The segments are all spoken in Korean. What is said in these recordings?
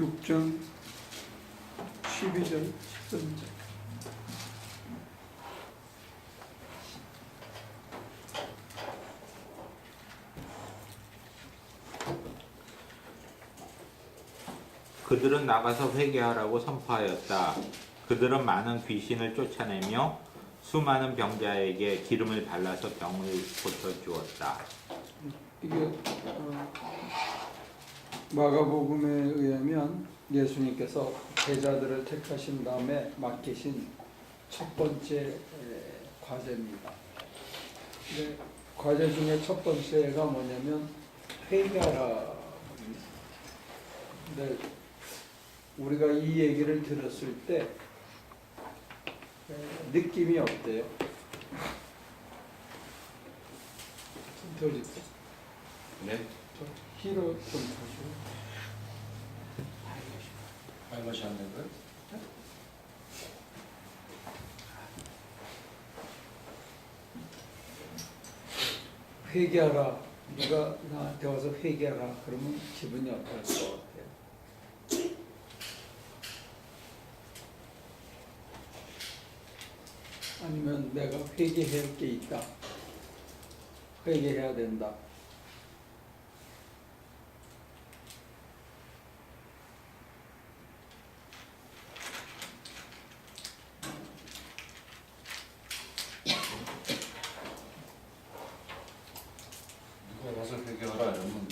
6장 12절 13절. 그들은 나가서 회개하라고 선포하였다. 그들은 많은 귀신을 쫓아내며 수많은 병자에게 기름을 발라서 병을 고쳐주었다. 이게 마가복음에 의하면 예수님께서 제자들을 택하신 다음에 맡기신 첫 번째 과제입니다. 근데 과제 중에 첫 번째가 뭐냐면 회개하라. 근데 우리가 이 얘기를 들었을 때 느낌이 어때요? 좀 더 줄게. 네? 히로 좀 다시. 말맛이 안 된 거예요? 회개하라. 네가 나한테 와서 회개하라. 그러면 기분이 어떨 것 같아요? 아니면 내가 회개할 게 있다. 회개해야 된다. 누가 와서 회개하라 이러면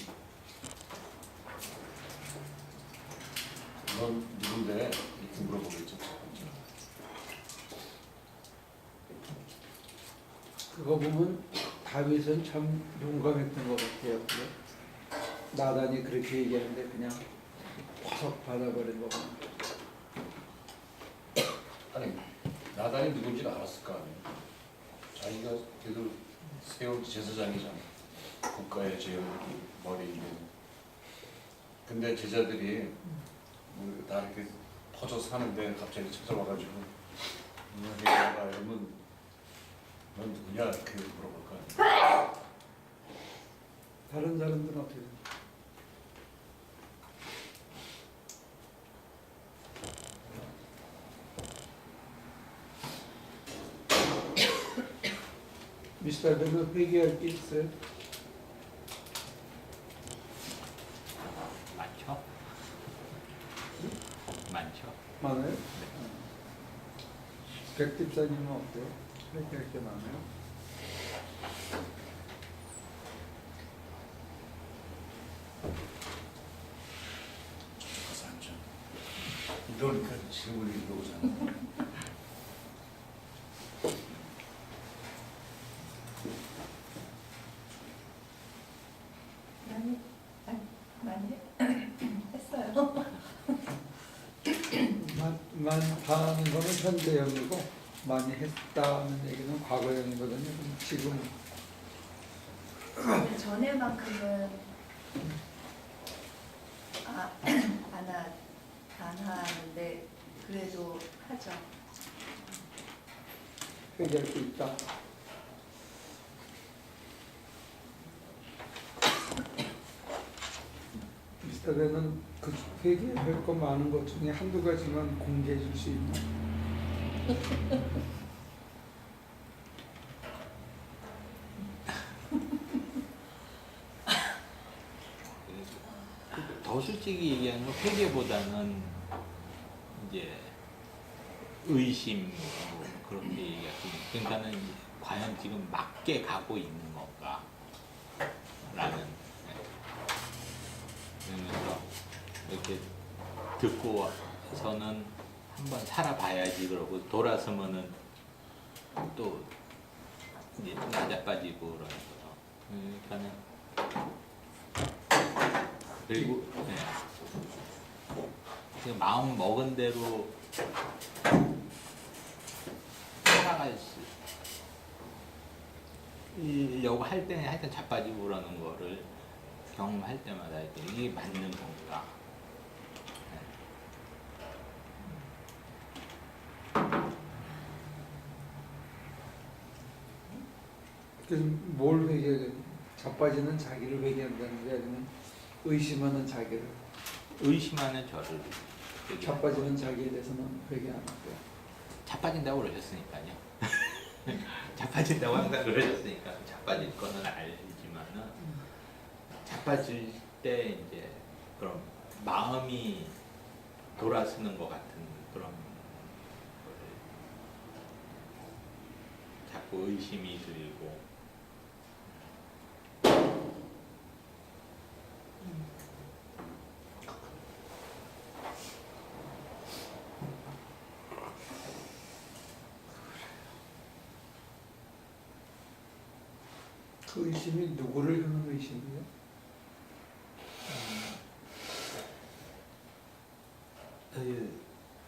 넌 누군데? 이렇게 물어보겠죠. 그거 보면 다윗은 참 용감했던 것 같아요. 그래? 나단이 그렇게 얘기하는데 그냥 확 받아버린 거 보면. 아니 나단이 누군지를 알았을 거 아니에요. 자기가 그래도 세운 제사장이잖아. 국가의 제일 머리 있는. 근데 제자들이 나 이렇게 퍼져서 사는데 갑자기 찾아와가지고 회개하라 이러면 넌 누구냐 이렇게 물어볼 거 아니에요. 다른 사람들은 어떻게 돼요? 미스터 벨로 회개할 게 있어요? 많죠? 많죠? 많아요? 백집사님은 어때요? 회개할 게 많아요? 가서 앉아. 이러니까 질문이 들어오잖아. 많이 했어요. 많다는 거는 현재형이고 많이 했다는 얘기는 과거형이거든요. 그럼 지금 전에만큼은 안 하는데 그래도 하죠. 회개할 게 있다. 미스터 벤은 그 회개할 거 많은 것 중에 한두 가지만 공개해 줄 수 있나? 더 솔직히 얘기하면 회개보다는 이제 의심 뭐 그렇게 얘기할 수 있는. 그러니까는 과연 지금 맞게 가고 있는 건가 라는. 그러면서 이렇게 듣고서는 한번 살아봐야지 그러고 돌아서면은 또 이제 낮아빠지고 그러는 거죠. 그러니까는 그리고 네. 그 마음 먹은 대로 살아갈 수 이려고 할 때는 하여튼 자빠지고 그러는 거를 경험할 때마다 이게 맞는 건가? 그래서 뭘 회개해? 자빠지는 자기를 회개한다는 게 아니면 의심하는 자기를. 의심하는 저를 자빠지는 자기에 대해서는 회개 안 하고요. 자빠진다고 그러셨으니까요. 자빠진다고 항상 그러셨으니까 자빠질 거는 알지만은 자빠질 때 이제 그런 마음이 돌아서는 것 같은 그런 거를 자꾸 의심이 들고 그 의심이 누구를 향한 의심이에요?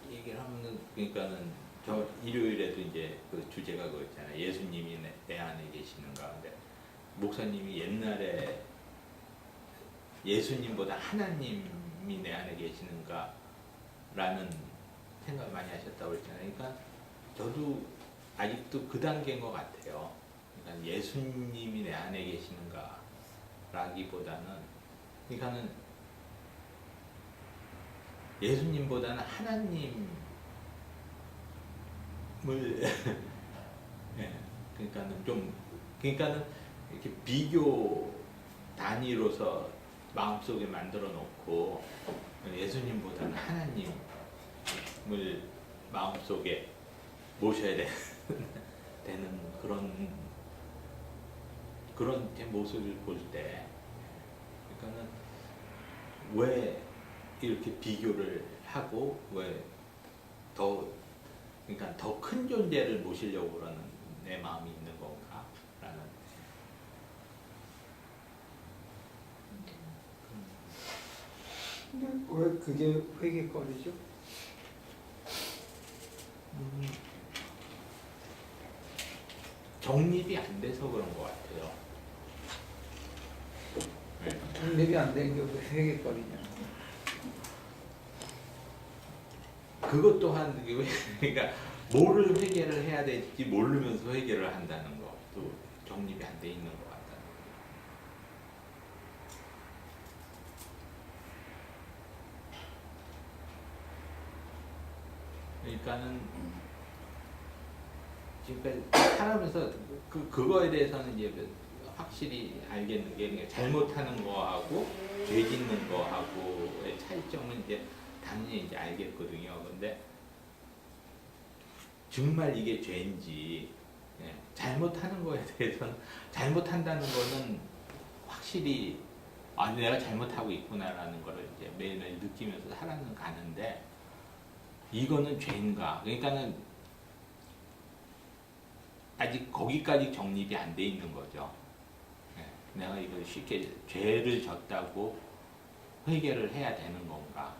얘기를 하면은 그러니까는 저 일요일에도 이제 그 주제가 그거였잖아요. 예수님이 내 안에 계시는가. 근데 목사님이 옛날에 예수님보다 하나님이 내 안에 계시는가라는 생각을 많이 하셨다고 그랬잖아요. 그러니까 저도 아직도 그 단계인 것 같아요. 그러니까 예수님이 내 안에 계시는가라기보다는 그러니까는 예수님보다는 하나님을 예, 그러니까는 좀 그러니까는 이렇게 비교 단위로서 마음속에 만들어 놓고 예수님보다는 하나님을 마음속에 모셔야 되는 그런 제 모습을 볼 때 그러니까는 왜 이렇게 비교를 하고 왜 그러니까 더 큰 존재를 모시려고 그러는 내 마음이 있는 건가라는 근데 왜 그게 회개거리죠? 정립이 안 돼서 그런 것 같아요. 네. 정립이 안 된 게 왜 회개거리냐? 그것 또한 그러니까 뭐를 회개를 해야 될지 모르면서 회개를 한다는 것도 정립이 안 돼 있는 것 같다. 그러니까는 지금까지 살아면서 그거에 대해서는 이제 확실히 알겠는 게 그냥 잘못하는 거하고 죄 짓는 거하고의 차이점은 이제 당연히 이제 알겠거든요. 근데 정말 이게 죄인지 예, 잘못하는 거에 대해서는 잘못한다는 거는 확실히 아 내가 잘못하고 있구나라는 거를 이제 매일매일 느끼면서 살아는 가는데 이거는 죄인가? 그러니까는 아직 거기까지 정립이 안 돼 있는 거죠. 예, 내가 이걸 쉽게 죄를 졌다고 회개를 해야 되는 건가?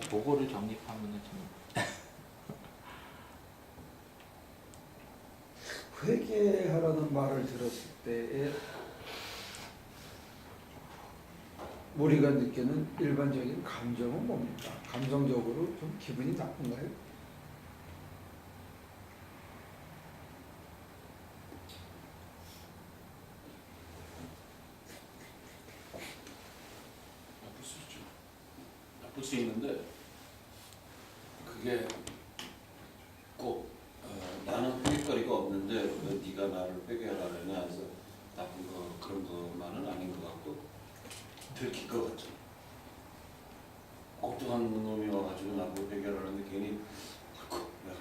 그거를 정립하면은 좀 회개하라는 말을 들었을 때에 우리가 느끼는 일반적인 감정은 뭡니까? 감정적으로 좀 기분이 나쁜가요? 나쁠 수 있죠. 나쁠 수 있는데 그게 꼭 나는 회개거리가 없는데 왜 네가 나를 회개하라느냐 해서 나쁜 거 그런 것만은 아닌 것 같고 들킬 것 같죠. 엉뚱한 놈이 와가지고 나보고 회개하라는데 괜히 덜컥 내가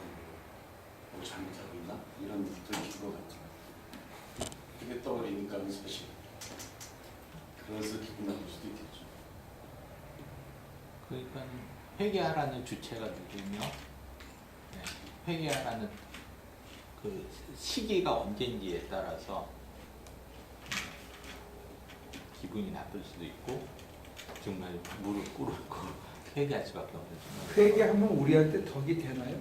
뭐 잘못하고 있나? 이런 들킬 것 같죠. 그게 떠버리니까 사실 그래서 기분 나쁠 수도 있겠죠. 그러니까 회개하라는 주체가 누구며 네, 회개하라는 그 시기가 언제인지에 따라서 기분이 나쁠 수도 있고 정말 무릎 꿇고 회개할 수밖에 없는 순간. 회개하면 우리한테 덕이 되나요?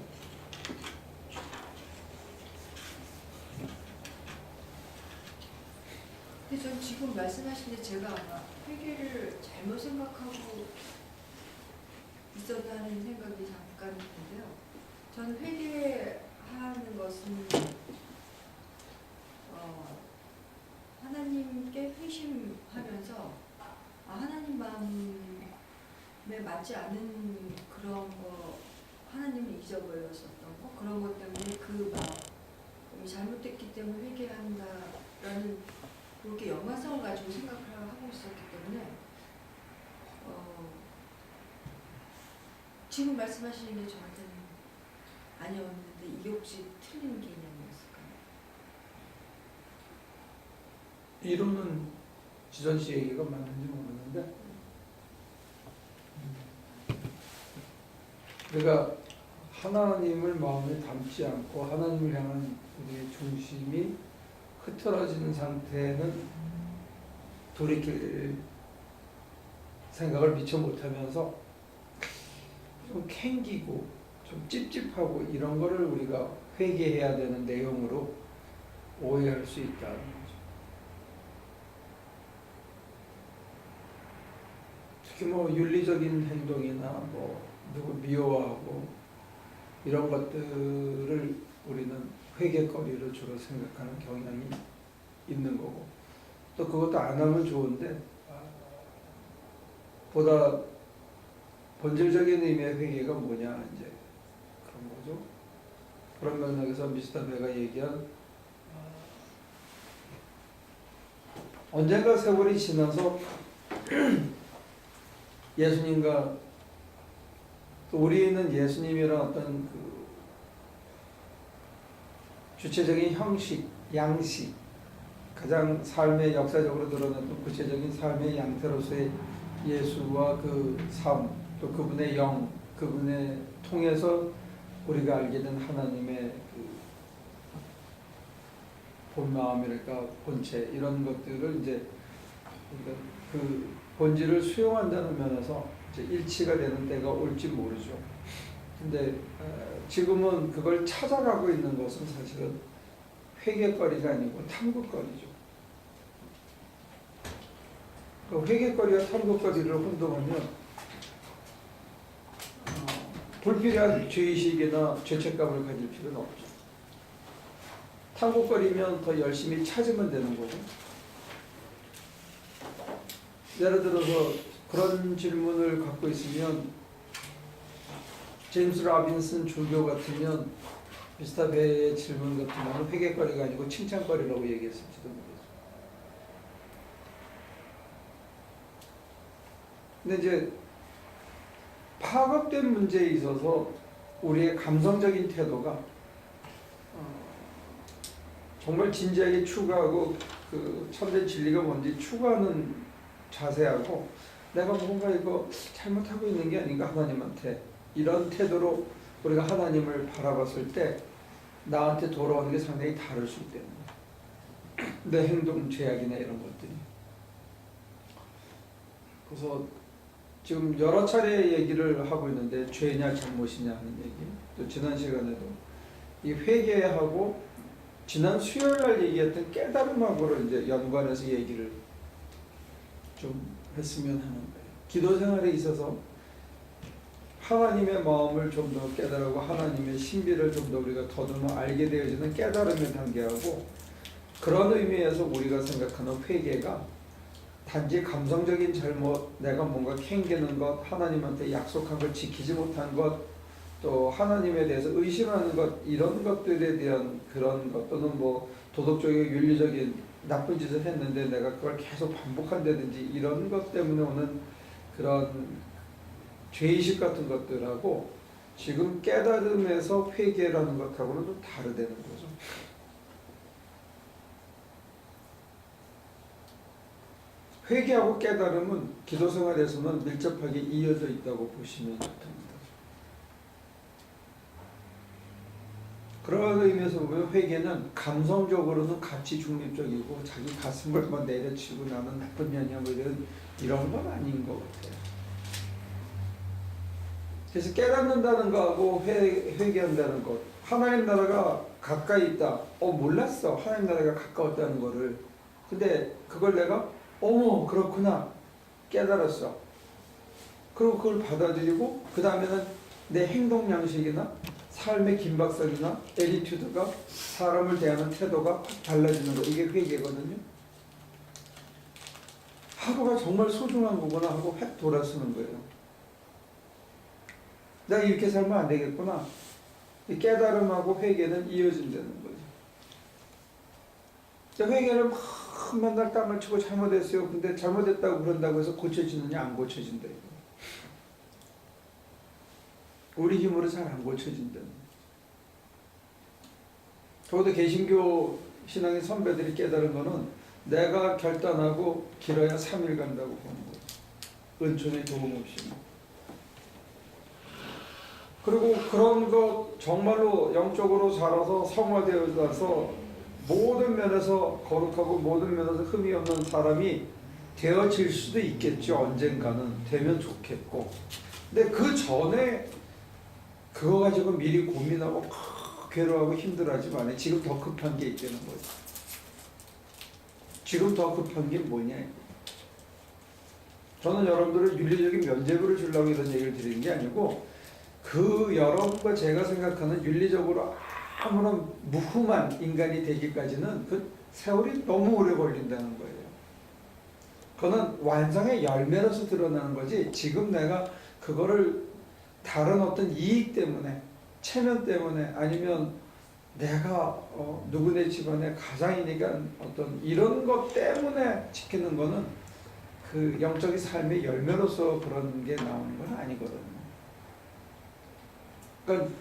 근데 전 지금 말씀하신 데 제가 아마 회개를 잘못 생각하고 있었다는 생각이 잠깐 드는데요. 저는 회개하는 것은 하나님께 회심하면서 하나님 마음에 맞지 않은 그런 거, 하나님을 잊어버렸었던 거, 그런 것 때문에 그 마음이 잘못됐기 때문에 회개한다라는 그렇게 연관성을 가지고 생각을 하고 있었기 때문에 지금 말씀하시는 게 저한테는 아니었는데 이게 혹시 틀린 개념이었을까요? 이론은 지선 씨 얘기가 맞는지 모르는데, 우리가 하나님을 마음에 담지 않고 하나님을 향한 우리의 중심이 흐트러지는 상태는 돌이킬 생각을 미처 못하면서 좀 캥기고 좀 찝찝하고 이런 거를 우리가 회개해야 되는 내용으로 오해할 수 있다는 거죠. 특히 뭐 윤리적인 행동이나 뭐 누구 미워하고 이런 것들을 우리는 회개거리로 주로 생각하는 경향이 있는 거고, 또 그것도 안 하면 좋은데 보다 본질적인 의미의 회개가 뭐냐, 이제 그런 거죠. 그런 맥락에서 미스터 베가 얘기한 언젠가 세월이 지나서 예수님과 또 우리는 예수님이란 어떤 그 주체적인 형식, 양식, 가장 삶의 역사적으로 드러났던 구체적인 삶의 양태로서의 예수와 그 삶, 또 그분의 영, 그분의 통해서 우리가 알게 된 하나님의 그 본마음이랄까, 본체, 이런 것들을 이제 우리가 그 본질을 수용한다는 면에서 이제 일치가 되는 때가 올지 모르죠. 근데 지금은 그걸 찾아가고 있는 것은 사실은 회개거리가 아니고 탐구거리죠. 그 회개거리와 탐구거리를 혼동하면 불필요한 죄의식이나 죄책감을 가질 필요는 없죠. 탐구거리면 더 열심히 찾으면 되는 거고, 예를 들어서 그런 질문을 갖고 있으면 제임스 라빈슨 주교 같으면 미스터 베의 질문 같은 경우는 회개거리가 아니고 칭찬거리라고 얘기했을지도 모르겠어요. 근데 이제 파급된 문제에 있어서 우리의 감성적인 태도가 정말 진지하게 추구하고 그 참된 진리가 뭔지 추구하는 자세하고, 내가 뭔가 이거 잘못하고 있는 게 아닌가 하나님한테, 이런 태도로 우리가 하나님을 바라봤을 때 나한테 돌아오는 게 상당히 다를 수 있다는 거예요. 내 행동 제약이나 이런 것들이. 그래서 지금 여러 차례 얘기를 하고 있는데, 죄냐 잘못이냐 하는 얘기, 또 지난 시간에도 이 회개하고 지난 수요일 날 얘기했던 깨달음하고를 이제 연관해서 얘기를 좀 했으면 하는 거예요. 기도 생활에 있어서 하나님의 마음을 좀 더 깨달고 하나님의 신비를 좀 더 우리가 더듬어 알게 되어지는 깨달음의 단계하고, 그런 의미에서 우리가 생각하는 회개가 단지 감성적인 잘못, 내가 뭔가 캥기는 것, 하나님한테 약속한 걸 지키지 못한 것, 또 하나님에 대해서 의심하는 것, 이런 것들에 대한 그런 것, 또는 뭐 도덕적이고 윤리적인 나쁜 짓을 했는데 내가 그걸 계속 반복한다든지 이런 것 때문에 오는 그런 죄의식 같은 것들하고 지금 깨달음에서 회개라는 것하고는 좀 다르다는 거죠. 회개하고 깨달음은 기도 생활에서는 밀접하게 이어져 있다고 보시면 됩니다. 그런 의미에서 보면 회개는 감성적으로는 가치 중립적이고 자기 가슴을 막 내려치고 나는 나쁜 년이야 뭐 이런 건 아닌 것 같아요. 그래서 깨닫는다는 거하고 회개한다는 것, 하나님 나라가 가까이 있다. 몰랐어. 하나님 나라가 가까웠다는 거를. 근데 그걸 내가 어머 그렇구나 깨달았어. 그리고 그걸 받아들이고 그 다음에는 내 행동 양식이나 삶의 긴박성이나 애티튜드가, 사람을 대하는 태도가 확 달라지는 거, 이게 회개거든요. 하루가 정말 소중한 거구나 하고 획 돌아서는 거예요. 내가 이렇게 살면 안 되겠구나. 이 깨달음하고 회개는 이어진다는 거죠. 회개를 막 맨날 땅을 치고 잘못했어요. 근데 잘못했다고 그런다고 해서 고쳐지느냐? 안 고쳐진다. 우리 힘으로 잘 안 고쳐진다. 저도 개신교 신앙의 선배들이 깨달은 거는 내가 결단하고 길어야 3일 간다고 보는 거예요. 은총의 도움 없이. 그리고 그런 거 정말로 영적으로 자라서 성화되어서 모든 면에서 거룩하고 모든 면에서 흠이 없는 사람이 되어질 수도 있겠죠. 언젠가는 되면 좋겠고. 근데 그 전에 그거 가지고 미리 고민하고 괴로워하고 힘들어하지 말아요. 지금 더 급한 게 있다는 거죠. 지금 더 급한 게 뭐냐. 저는 여러분들을 윤리적인 면죄부를 주려고 이런 얘기를 드리는 게 아니고 그 여러분과 제가 생각하는 윤리적으로 아무런 무흠한 인간이 되기까지는 그 세월이 너무 오래 걸린다는 거예요. 그거는 완성의 열매로서 드러나는 거지 지금 내가 그거를 다른 어떤 이익 때문에 체면 때문에 아니면 내가 누구네 집안의 가장이니까 어떤 이런 것 때문에 지키는 거는 그 영적인 삶의 열매로서 그런 게 나오는 건 아니거든요. 그러니까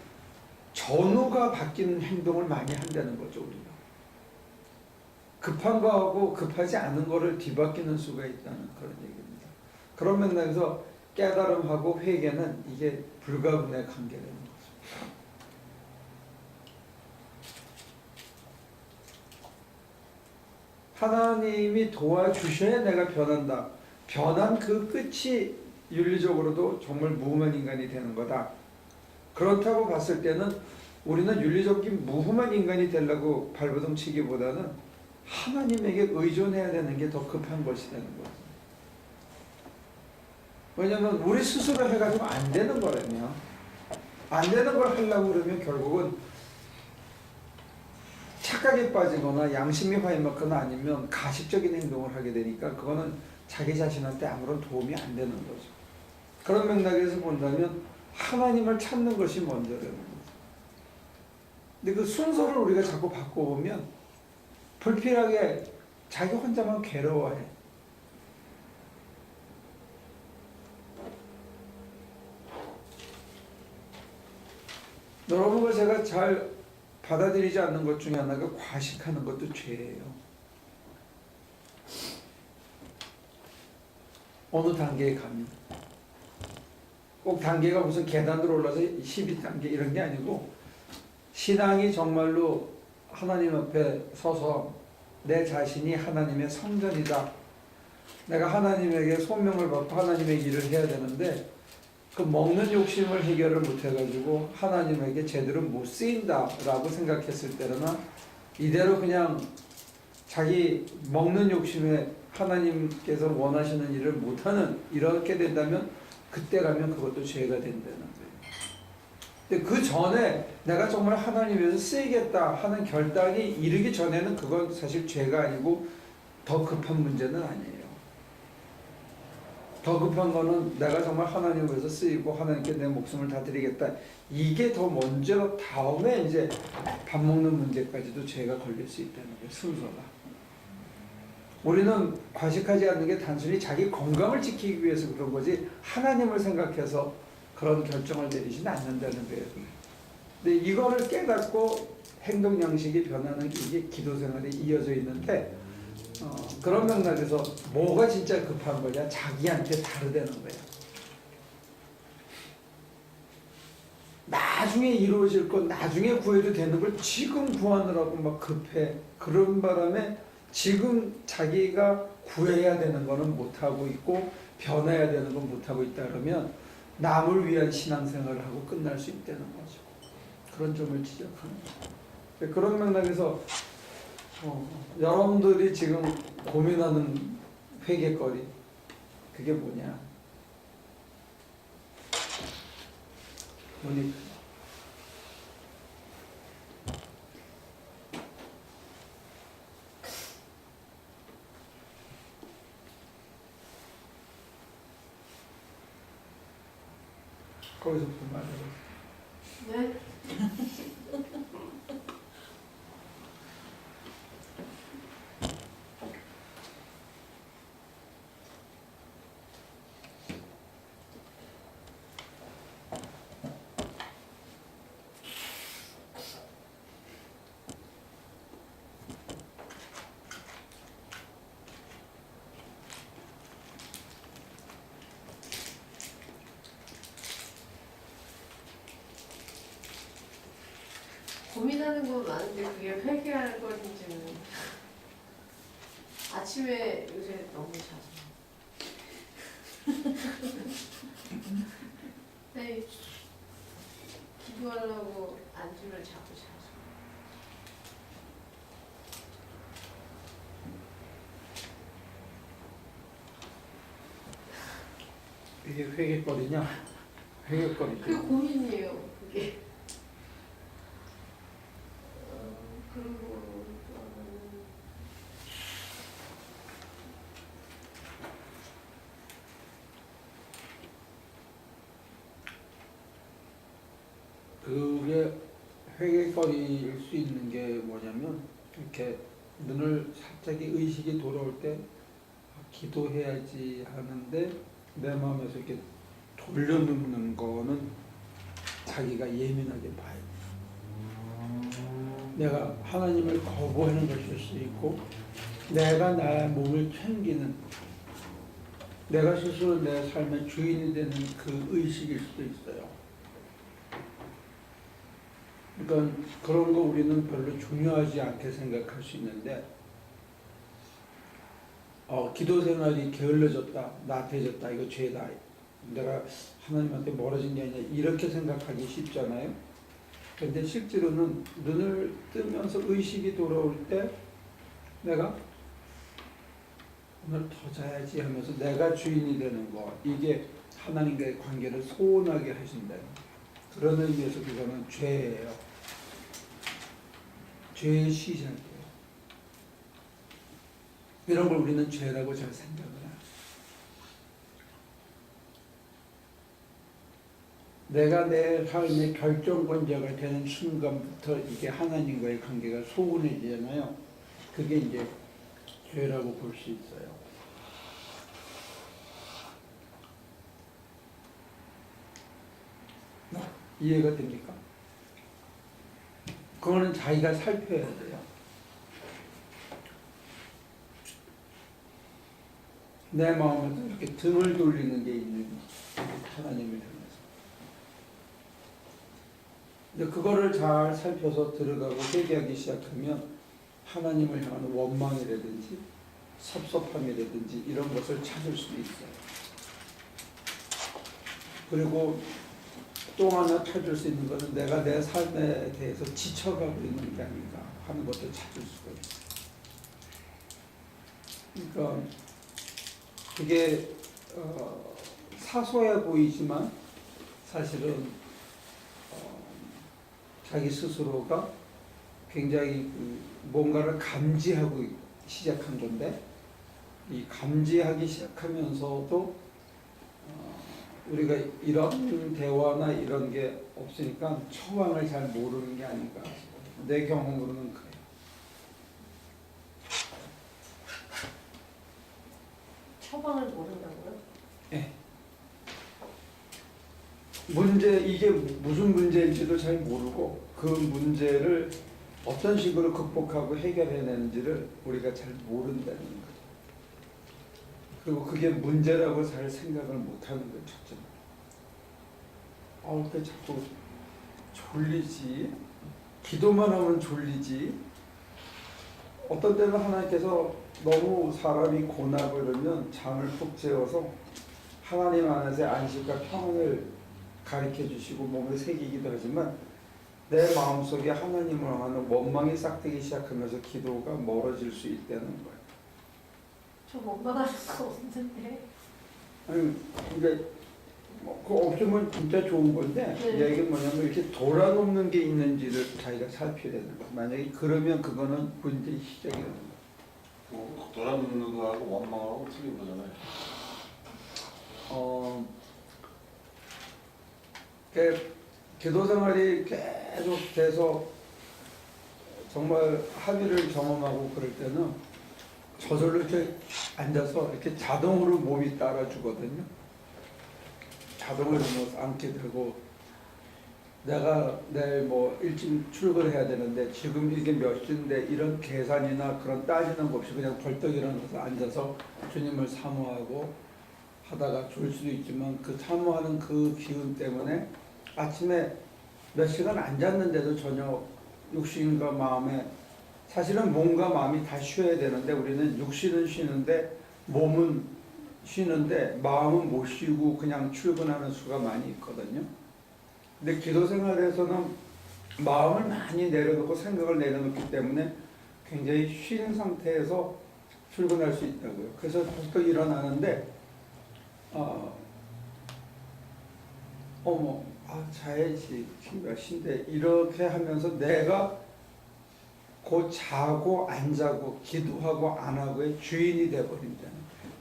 전후가 바뀌는 행동을 많이 한다는 거죠, 우리가. 급한 거하고 급하지 않은 거를 뒤바뀌는 수가 있다는 그런 얘기입니다. 그런 면에서 깨달음하고 회개는 이게 불가분의 관계라는 거죠. 하나님이 도와주셔야 내가 변한다. 변한 그 끝이 윤리적으로도 정말 무흠한 인간이 되는 거다. 그렇다고 봤을 때는 우리는 윤리적인 무흠한 인간이 되려고 발버둥 치기보다는 하나님에게 의존해야 되는 게 더 급한 것이 되는 거죠. 왜냐하면 우리 스스로 해가지고 안 되는 거라며. 안 되는 걸 하려고 그러면 결국은 착각에 빠지거나 양심이 화해먹거나 아니면 가식적인 행동을 하게 되니까 그거는 자기 자신한테 아무런 도움이 안 되는 거죠. 그런 맥락에서 본다면 하나님을 찾는 것이 먼저라는 거죠. 근데 그 순서를 우리가 자꾸 바꿔보면 불필요하게 자기 혼자만 괴로워해. 여러분과 제가 잘 받아들이지 않는 것 중에 하나가 과식하는 것도 죄예요. 어느 단계에 가면. 꼭 단계가 무슨 계단으로 올라서 12단계 이런 게 아니고 신앙이 정말로 하나님 앞에 서서 내 자신이 하나님의 성전이다. 내가 하나님에게 소명을 받고 하나님의 일을 해야 되는데 그 먹는 욕심을 해결을 못해가지고 하나님에게 제대로 못 쓰인다라고 생각했을 때나 이대로 그냥 자기 먹는 욕심에 하나님께서 원하시는 일을 못하는 이렇게 된다면 그때 가면 그것도 죄가 된다는 거예요. 근데 그 전에 내가 정말 하나님 위해서 쓰이겠다 하는 결단이 이르기 전에는 그건 사실 죄가 아니고 더 급한 문제는 아니에요. 더 급한 거는 내가 정말 하나님 위해서 쓰이고 하나님께 내 목숨을 다 드리겠다. 이게 더 먼저 다음에 이제 밥 먹는 문제까지도 죄가 걸릴 수 있다는 거예요. 순서가. 우리는 과식하지 않는 게 단순히 자기 건강을 지키기 위해서 그런 거지 하나님을 생각해서 그런 결정을 내리지는 않는다는 거예요. 근데 이거를 깨닫고 행동 양식이 변하는 이게 기도 생활에 이어져 있는데 그런 맥락에서 뭐가 진짜 급한 거냐? 자기한테 다르다는 거예요. 나중에 이루어질 것, 나중에 구해도 되는 걸 지금 구하느라고 막 급해. 그런 바람에 지금 자기가 구해야 되는 거는 못하고 있고 변해야 되는 건 못하고 있다 그러면 남을 위한 신앙생활을 하고 끝날 수 있다는 거죠. 그런 점을 지적하는 거죠. 그런 맥락에서 여러분들이 지금 고민하는 회개거리 그게 뭐냐? 뭐니? 거기서부터 말해요. 네. 고민하는 건 많은데 그게 회개할 건지는 아침에 요새 너무 자주 네, 기도하려고 안주를 자꾸 자주 이게 회개거리냐? 그게 회개거리죠. 고민이에요 그게 그리고 또 하나는 그게 회개거리일 수 있는 게 뭐냐면 이렇게 눈을 살짝 의식이 돌아올 때 기도해야지 하는데 내 마음에서 이렇게 돌려놓는 거는 자기가 예민하게 봐야 돼. 내가 하나님을 거부하는 것일 수 있고 내가 나의 몸을 챙기는 내가 스스로 내 삶의 주인이 되는 그 의식일 수도 있어요. 그러니까 그런 거 우리는 별로 중요하지 않게 생각할 수 있는데 기도 생활이 게을러졌다, 나태해졌다, 이거 죄다. 내가 하나님한테 멀어진 게 아니라 이렇게 생각하기 쉽잖아요. 그런데 실제로는 눈을 뜨면서 의식이 돌아올 때 내가 오늘 더 자야지 하면서 내가 주인이 되는 거, 이게 하나님과의 관계를 소원하게 하신다는 그런 의미에서 그거는 죄예요. 죄의 시작이에요. 이런 걸 우리는 죄라고 잘 생각을 해요. 내가 내 삶의 결정권자가 되는 순간부터 이게 하나님과의 관계가 소원해지잖아요. 그게 이제 죄라고 볼 수 있어요. 이해가 됩니까? 그거는 자기가 살펴야 돼요. 내 마음에도 이렇게 등을 돌리는 게 있는 하나님을 향해서. 근데 그거를 잘 살펴서 들어가고 회개하기 시작하면 하나님을 향하는 원망이라든지 섭섭함이라든지 이런 것을 찾을 수 있어요. 그리고 또 하나 찾을 수 있는 것은 내가 내 삶에 대해서 지쳐가고 있는 게 아닌가 하는 것도 찾을 수가 있어요. 그러니까 그게 사소해 보이지만 사실은 자기 스스로가 굉장히 뭔가를 감지하고 시작한 건데 이 감지하기 시작하면서도 우리가 이런 대화나 이런 게 없으니까 처방을 잘 모르는 게 아닌가. 내 경험으로는 그래요. 처방을 모른다고요? 네. 이게 무슨 문제인지도 잘 모르고 그 문제를 어떤 식으로 극복하고 해결해내는지를 우리가 잘 모른다는 거죠. 그리고 그게 문제라고 잘 생각을 못하는 거예요. 첫째는. 왜 자꾸 졸리지? 기도만 하면 졸리지? 어떤 때는 하나님께서 너무 사람이 고나고 이러면 잠을 푹 재워서 하나님 안에서의 안식과 평안을 가르쳐 주시고 몸에 새기기도 하지만 내 마음속에 하나님을 하는 원망이 싹트기 시작하면서 기도가 멀어질 수 있다는 거예요. 저 원망하는 거 없는데. 아니, 그러니까 그거 없으면 진짜 좋은 건데 네. 이게 뭐냐면 이렇게 돌아놓는 게 있는지를 자기가 살펴야 되는 거예요. 만약에 그러면 그거는 문제의 시작이 되는 거예요. 돌아눕는 거하고 원망하고 틀린 거잖아요. 기도 생활이 계속 돼서 정말 합의를 경험하고 그럴 때는 저절로 이렇게 앉아서 이렇게 자동으로 몸이 따라주거든요. 자동으로 뭐 앉게 되고, 내가 내일 뭐 일찍 출근해야 되는데 지금 이게 몇 시인데 이런 계산이나 그런 따지는 거 없이 그냥 벌떡 일어나서 앉아서 주님을 사모하고 하다가 졸 수도 있지만 그 사모하는 그 기운 때문에 아침에 몇 시간 안 잤는데도 전혀 육신과 마음에, 사실은 몸과 마음이 다 쉬어야 되는데 우리는 육신은 쉬는데 몸은 쉬는데 마음은 못 쉬고 그냥 출근하는 수가 많이 있거든요. 근데 기도 생활에서는 마음을 많이 내려놓고 생각을 내려놓기 때문에 굉장히 쉰 상태에서 출근할 수 있다고요. 그래서 벌떡 일어나는데 자야지 지금 몇 시인데 이렇게 하면서 내가 곧 자고 안 자고 기도하고 안 하고의 주인이 돼버린다는 거예요.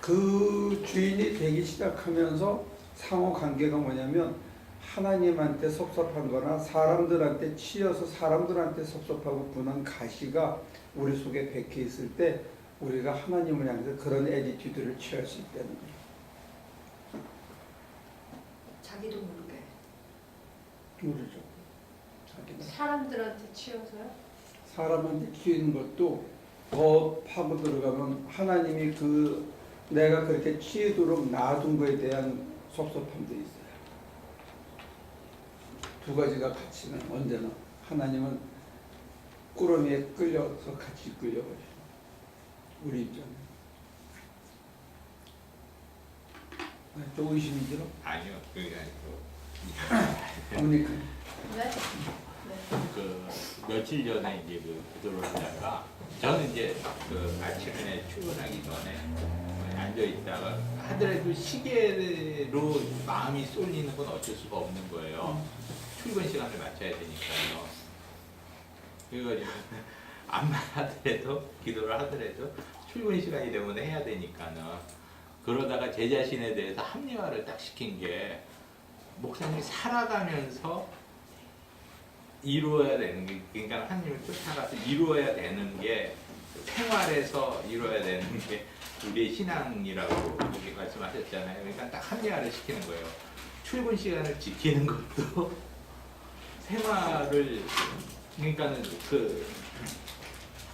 그 주인이 되기 시작하면서 상호 관계가 뭐냐면 하나님한테 섭섭한 거나 사람들한테 치여서 사람들한테 섭섭하고 분한 가시가 우리 속에 박혀 있을 때 우리가 하나님을 향해서 그런 애티튜드를 취할 수 있다는 거예요. 자기도 모르게. 모르죠. 자기는. 사람들한테 치여서요? 사람한테 치이는 것도 더 파고 들어가면 하나님이 그 내가 그렇게 치이도록 놔둔 거에 대한 섭섭함도 있어요. 두 가지가 같이는 언제나 하나님은 꾸러미에 끌려서 같이 끌려가죠. 우리 입장에. 좀 의심이 들어? 아니요, 그게 아니고 뭡니까? 네? 그 며칠 전에 이제 그 기도를 하다가 저는 이제 그 아침에 출근하기 전에 앉아 있다가 하더라도 시계로 마음이 쏠리는 건 어쩔 수가 없는 거예요. 출근 시간을 맞춰야 되니까요. 그래가지고 안만 하더라도 기도를 하더라도 출근 시간이 되면 해야 되니까는, 그러다가 제 자신에 대해서 합리화를 딱 시킨 게, 목사님이 살아가면서 이루어야 되는 게, 그러니까 하나님을 쫓아가서 이루어야 되는 게, 생활에서 이루어야 되는 게 우리의 신앙이라고 이렇게 말씀하셨잖아요. 그러니까 딱 합리화를 시키는 거예요. 출근 시간을 지키는 것도 생활을, 그러니까는 그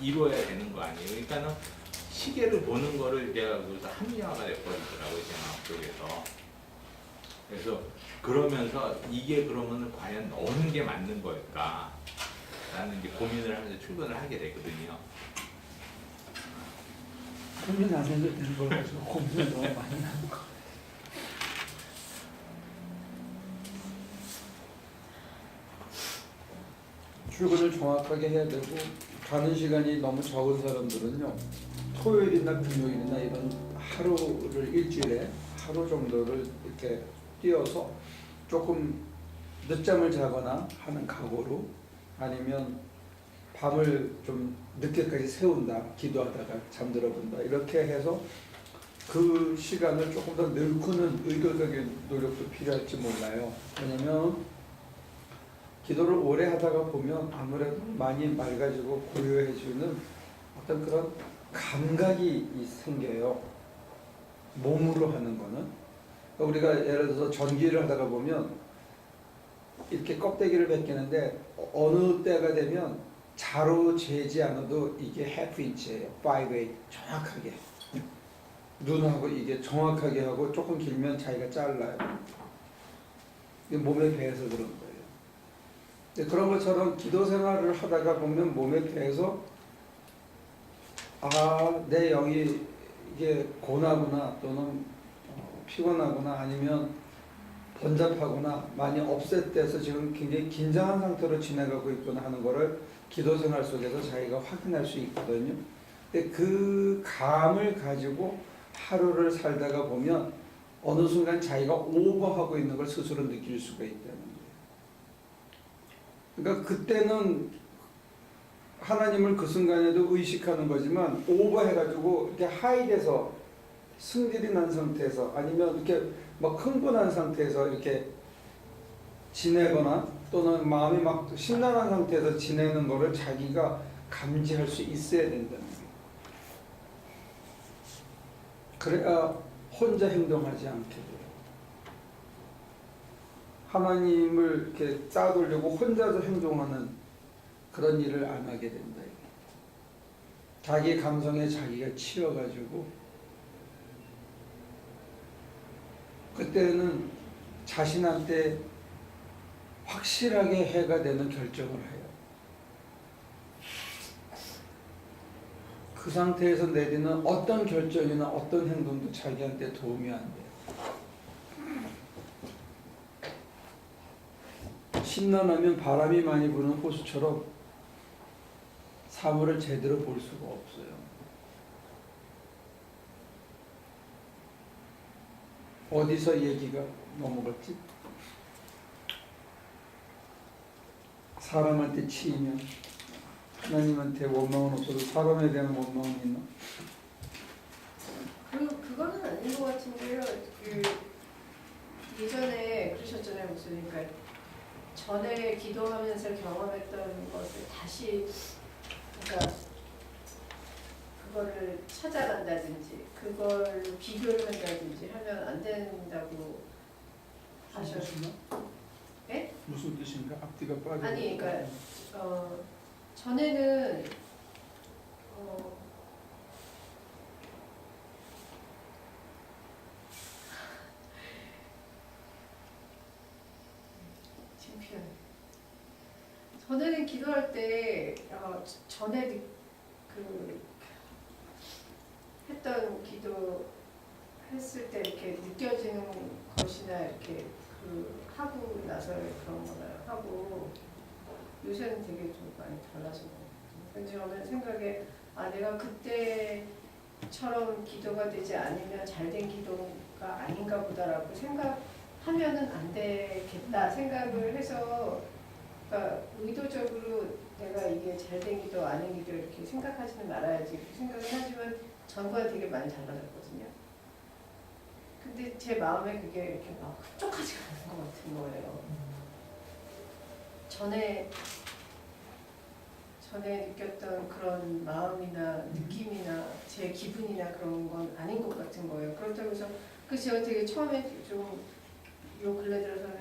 이루어야 되는 거 아니에요. 그러니까는 시계를 보는 거를 제가 그래서 합리화가 돼버리더라고요, 제 마음속에서. 그래서 그러면서 이게 그러면 과연 어느 게 맞는 걸까? 라는 이제 고민을 하면서 출근을 하게 되거든요. 고민 안 해도 되는 걸 가지고 고민을 너무 많이 하는 거. 출근을 정확하게 해야 되고, 가는 시간이 너무 적은 사람들은요, 토요일이나 금요일이나 이런 하루를 일주일에 하루 정도를 이렇게 뛰어서 조금 늦잠을 자거나 하는 각오로, 아니면 밤을 좀 늦게까지 세운다, 기도하다가 잠들어 본다, 이렇게 해서 그 시간을 조금 더 늘구는 의도적인 노력도 필요할지 몰라요. 왜냐면 기도를 오래 하다가 보면 아무래도 많이 맑아지고 고요해지는 어떤 그런 감각이 생겨요. 몸으로 하는 거는. 그러니까 우리가 예를 들어서 전기를 하다가 보면 이렇게 껍데기를 벗기는데 어느 때가 되면 자로 재지 않아도 이게 half inch예요. 5/8 정확하게. 눈하고 이게 정확하게 하고 조금 길면 자기가 잘라요. 이게 몸에 배해서 그런 거예요. 그런 것처럼 기도 생활을 하다가 보면 몸에 배해서 내 영이 이게 고나구나, 또는 피곤하구나, 아니면 번잡하구나, 많이 업셋돼서 지금 굉장히 긴장한 상태로 지나가고 있구나 하는 거를 기도 생활 속에서 자기가 확인할 수 있거든요. 근데 그 감을 가지고 하루를 살다가 보면 어느 순간 자기가 오버하고 있는 걸 스스로 느낄 수가 있다는 거예요. 그러니까 그때는 하나님을 그 순간에도 의식하는 거지만, 오버해가지고 이렇게 하이돼서 승질이 난 상태에서, 아니면 이렇게 막 흥분한 상태에서 이렇게 지내거나 또는 마음이 막 심란한 상태에서 지내는 거를 자기가 감지할 수 있어야 된다는 거예요. 그래야 혼자 행동하지 않게 돼요. 하나님을 이렇게 따돌리고 혼자서 행동하는 그런 일을 안 하게 된다. 자기 감성에 자기가 치여가지고 그때는 자신한테 확실하게 해가 되는 결정을 해요. 그 상태에서 내리는 어떤 결정이나 어떤 행동도 자기한테 도움이 안 돼요. 심란하면 바람이 많이 부는 호수처럼 사물을 제대로 볼 수가 없어요. 어디서 얘기가 넘어갔지? 사람한테 치이면 하나님한테 원망은 없어도 사람에 대한 원망은 있나? 그거는 아닌 것 같은데요. 예전에 그러셨잖아요. 무슨 그러니까 전에 기도하면서 경험했던 것을 다시 그러니까 그거를 찾아간다든지 그걸 비교를 한다든지 하면 안 된다고 하셨어요. 네? 무슨 뜻인가? 앞뒤가 빠져. 아니, 그러니까 전에는 창피해. 전에는 기도할 때 전에 그 했던 기도 했을 때 이렇게 느껴지는 것이나 이렇게 그 하고 나서 그런 거나 하고 요새는 되게 좀 많이 달라진 것 같아요. 근데 저는 생각에 내가 그때처럼 기도가 되지 않으면 잘된 기도가 아닌가 보다라고 생각하면은 안 되겠다 생각을 해서 그러니까 의도적으로 내가 이게 잘된 기도 아닌 기도 이렇게 생각하지는 말아야지 생각을 하지만 전과 되게 많이 달라졌거든요. 근데 제 마음에 그게 이렇게 막 흡족하지가 않은 것 같은 거예요. 전에 느꼈던 그런 마음이나 느낌이나 제 기분이나 그런 건 아닌 것 같은 거예요. 그렇다고 해서 제가 되게 처음에 좀 요 근래 들어서는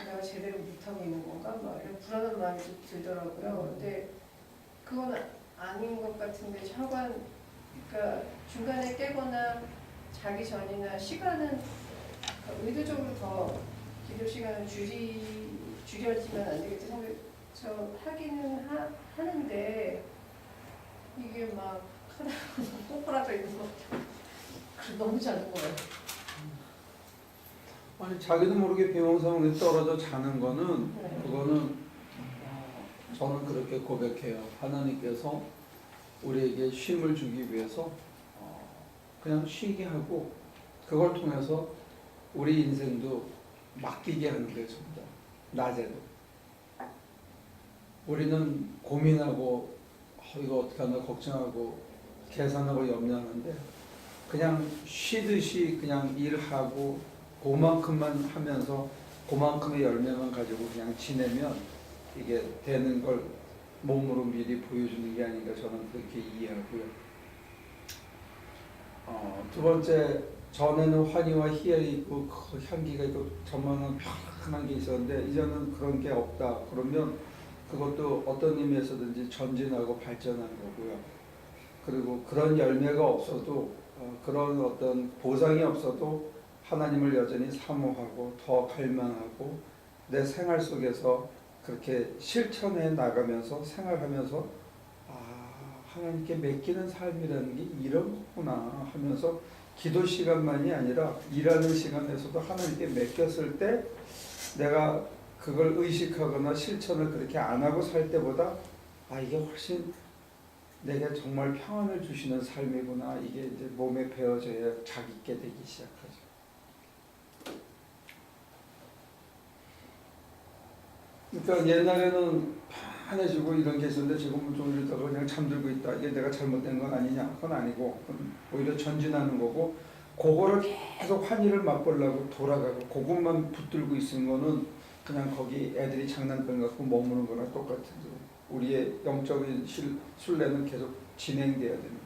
내가 제대로 못하고 있는 건가? 막 이런 불안한 마음이 좀 들더라고요. 근데 그건 아닌 것 같은데 하관 그러니까 중간에 깨거나 자기 전이나 시간은 의도적으로 더 기도 시간을 줄여지면 안 되겠다 생각해서 하기는 하는데 이게 막 하다가 꼬꾸라져 있는 것 같아요. 너무 작은 거예요. 아니 자기도 모르게 비몽사몽에 떨어져 자는 거는 네. 그거는 저는 그렇게 고백해요. 하나님께서 우리에게 쉼을 주기 위해서 그냥 쉬게 하고 그걸 통해서 우리 인생도 맡기게 하는 거예요. 전부 다. 낮에도. 우리는 고민하고 이거 어떻게 하나 걱정하고 계산하고 염려하는데 그냥 쉬듯이 그냥 일하고 그만큼만 하면서 그만큼의 열매만 가지고 그냥 지내면 이게 되는 걸 몸으로 미리 보여주는 게 아닌가 저는 그렇게 이해하고요. 두 번째 전에는 환희와 희열이 있고 그 향기가 있고 전만한 편안한 게 있었는데 이제는 그런 게 없다. 그러면 그것도 어떤 의미에서든지 전진하고 발전하는 거고요. 그리고 그런 열매가 없어도 그런 어떤 보상이 없어도 하나님을 여전히 사모하고 더 갈망하고 내 생활 속에서 그렇게 실천해 나가면서 생활하면서 하나님께 맡기는 삶이라는 게 이런 거구나 하면서 기도 시간만이 아니라 일하는 시간에서도 하나님께 맡겼을 때 내가 그걸 의식하거나 실천을 그렇게 안 하고 살 때보다 이게 훨씬 내게 정말 평안을 주시는 삶이구나 이게 이제 몸에 배어져야 자기 있게 되기 시작하죠. 그러니까 옛날에는 편해지고 이런 게 있었는데 지금은 좀 이러다가 그냥 잠들고 있다. 이게 내가 잘못된 건 아니냐? 그건 아니고 오히려 전진하는 거고 그거를 계속 환희를 맛보려고 돌아가고 그것만 붙들고 있는 거는 그냥 거기 애들이 장난감 갖고 머무는 거랑 똑같은 거예요. 우리의 영적인 순례는 계속 진행돼야 되는 거예요.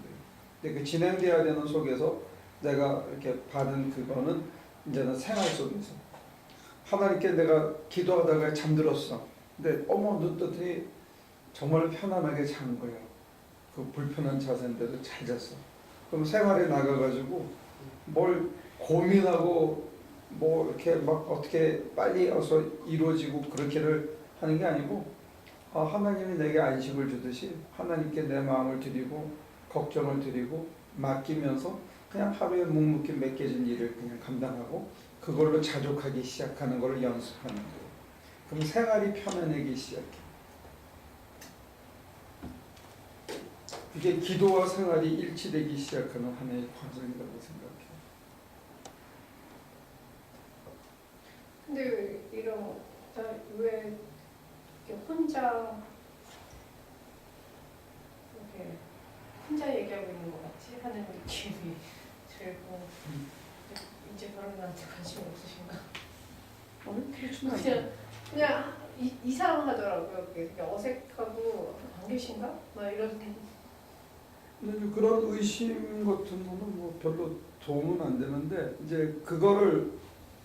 근데 그 진행돼야 되는 속에서 내가 이렇게 받은 그거는 이제는 생활 속에서 하나님께 내가 기도하다가 잠들었어. 근데 눈 떴더니 정말 편안하게 잔 거예요. 그 불편한 자세인데도 잘 잤어. 그럼 생활에 나가가지고 뭘 고민하고 뭐 이렇게 막 어떻게 빨리 어서 이루어지고 그렇게를 하는 게 아니고 하나님이 내게 안식을 주듯이 하나님께 내 마음을 드리고 걱정을 드리고 맡기면서 그냥 하루에 묵묵히 맡겨진 일을 그냥 감당하고 그걸로 자족하기 시작하는 걸 연습하는 거예요. 그럼 생활이 편안해지기 시작해. 이게 기도와 생활이 일치되기 시작하는 하나의 과정이라고 생각해요. 근데 왜 이렇게 혼자 얘기하고 있는 것 같지? 하는 느낌이 들고 이제 결혼한테 관심 없으신가? 그냥 이상하더라고요. 그게 어색하고 안 계신가? 막 이런. 근데 그런 의심 같은 거는 뭐 별로 도움은 안 되는데 이제 그거를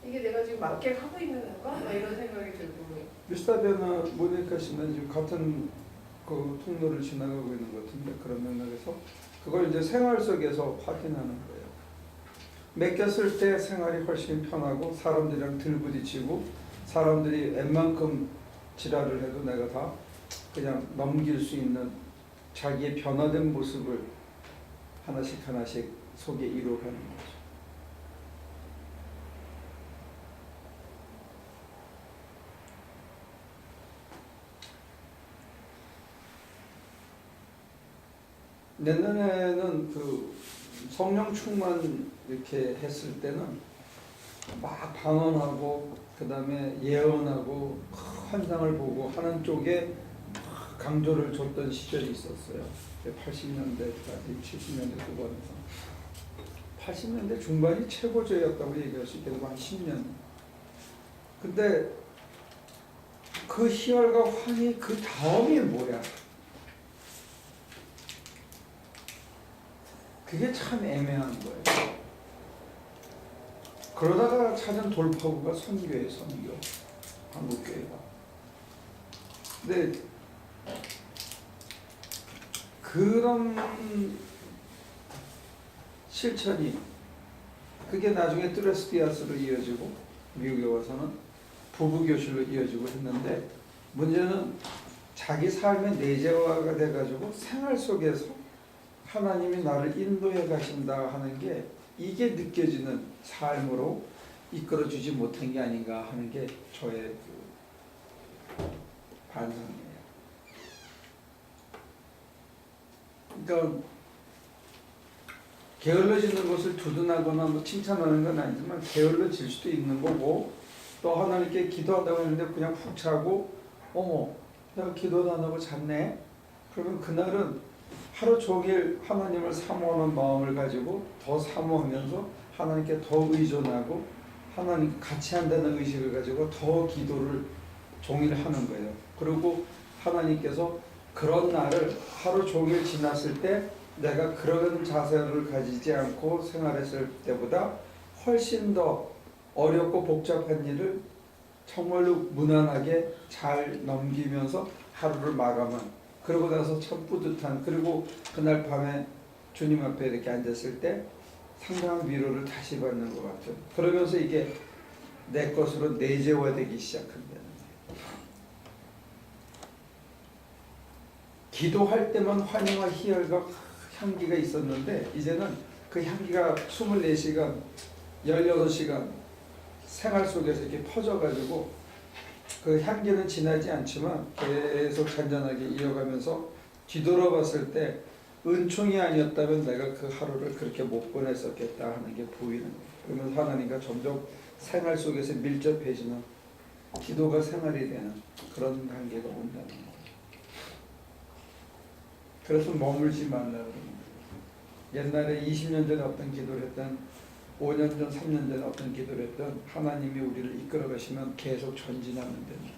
이게 내가 지금 맞게 하고 있는 건가? 막 이런 생각이 들고. 미스타베나 모니카 씨는 지금 같은 그 통로를 지나가고 있는 것 같은데 그런 맥락에서 그걸 이제 생활 속에서 확인하는 거예요. 맡겼을 때 생활이 훨씬 편하고 사람들이랑 덜 부딪히고 사람들이 웬만큼 지랄을 해도 내가 다 그냥 넘길 수 있는 자기의 변화된 모습을 하나씩 속에 이루어가는 거죠. 내년에는 그 성령 충만 이렇게 했을 때는 막 방언하고 그 다음에 예언하고 환상을 보고 하는 쪽에 강조를 줬던 시절이 있었어요. 80년대까지 70년대 후반에서 80년대 중반이 최고조였다고 얘기할 수 있겠고 한 10년. 근데 그 희열과 환희 그 다음이 뭐야? 그게 참 애매한 거예요. 그러다가 찾은 돌파구가 선교예요, 선교. 한국교회가. 근데 그런 실천이 그게 나중에 뚜레스디아스로 이어지고 미국에 와서는 부부교실로 이어지고 했는데 문제는 자기 삶의 내재화가 돼가지고 생활 속에서 하나님이 나를 인도해 가신다 하는 게 이게 느껴지는 삶으로 이끌어주지 못한 게 아닌가 하는 게 저의 그 반성이에요. 그러니까 게을러지는 것을 두둔하거나 뭐 칭찬하는 건 아니지만 게을러질 수도 있는 거고 또 하나님께 기도한다고 했는데 그냥 훅 자고 내가 기도도 안 하고 잤네. 그러면 그날은 하루 종일 하나님을 사모하는 마음을 가지고 더 사모하면서 하나님께 더 의존하고 하나님과 같이 한다는 의식을 가지고 더 기도를 종일 하는 거예요. 그리고 하나님께서 그런 날을 하루 종일 지났을 때 내가 그런 자세를 가지지 않고 생활했을 때보다 훨씬 더 어렵고 복잡한 일을 정말로 무난하게 잘 넘기면서 하루를 마감한 그러고 나서 참 뿌듯한 그리고 그날 밤에 주님 앞에 이렇게 앉았을 때 상당한 위로를 다시 받는 것 같아요. 그러면서 이게 내 것으로 내재화되기 시작한다는 거예요. 기도할 때만 환희와 희열과 향기가 있었는데 이제는 그 향기가 24시간, 16시간 생활 속에서 이렇게 퍼져가지고 그 향기는 지나지 않지만 계속 잔잔하게 이어가면서 뒤돌아봤을 때 은총이 아니었다면 내가 그 하루를 그렇게 못 보냈었겠다 하는 게 보이는 거예요. 그러면서 하나님과 점점 생활 속에서 밀접해지는 기도가 생활이 되는 그런 관계가 온다는 거예요. 그래서 머물지 말라고 그러는 거예요. 옛날에 20년 전에 어떤 기도를 했던 5년 전, 3년 전에 어떤 기도를 했던 하나님이 우리를 이끌어 가시면 계속 전진하면 된다.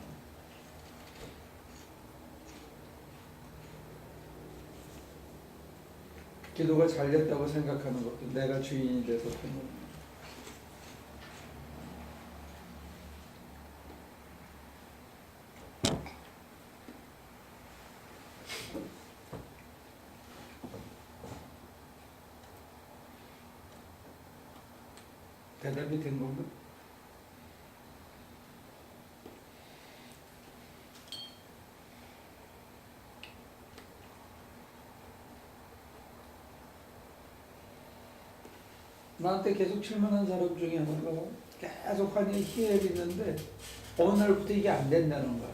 기도가 잘 됐다고 생각하는 것도 내가 주인이 돼서 되는 거예요. 대답이 된 건가? 나한테 계속 질문한 사람 중에 하나가 계속 환희 희열이 있는데 어느 날부터 이게 안 된다는 거야.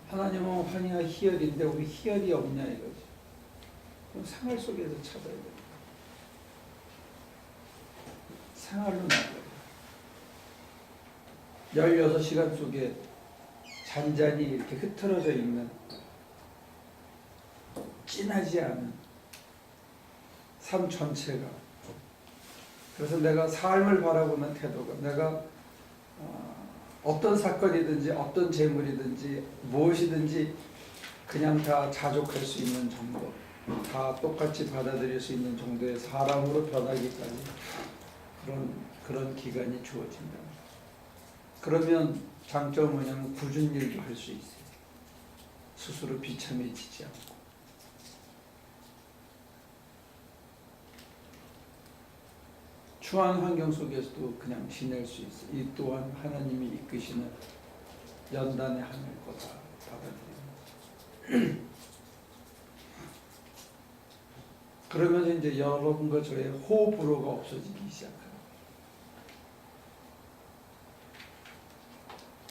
하나님은 환희와 희열인데 우리 희열이 없냐 이거지. 그럼 생활 속에서 찾아야 돼. 생활로 나가요. 16시간 속에 잔잔히 이렇게 흐트러져 있는 진하지 않은 삶 전체가. 그래서 내가 삶을 바라보는 태도가 내가 어떤 사건이든지 어떤 재물이든지 무엇이든지 그냥 다 자족할 수 있는 정도, 다 똑같이 받아들일 수 있는 정도의 사람으로 변하기까지 그런 기간이 주어진다. 그러면 장점은 뭐냐면 굳은 일도 할 수 있어요. 스스로 비참해지지 않고. 추한 환경 속에서도 그냥 지낼 수 있어. 이 또한 하나님이 이끄시는 연단의 하늘 거다 받아들입니다. 그러면서 이제 여러분과 저의 호불호가 없어지기 시작해요.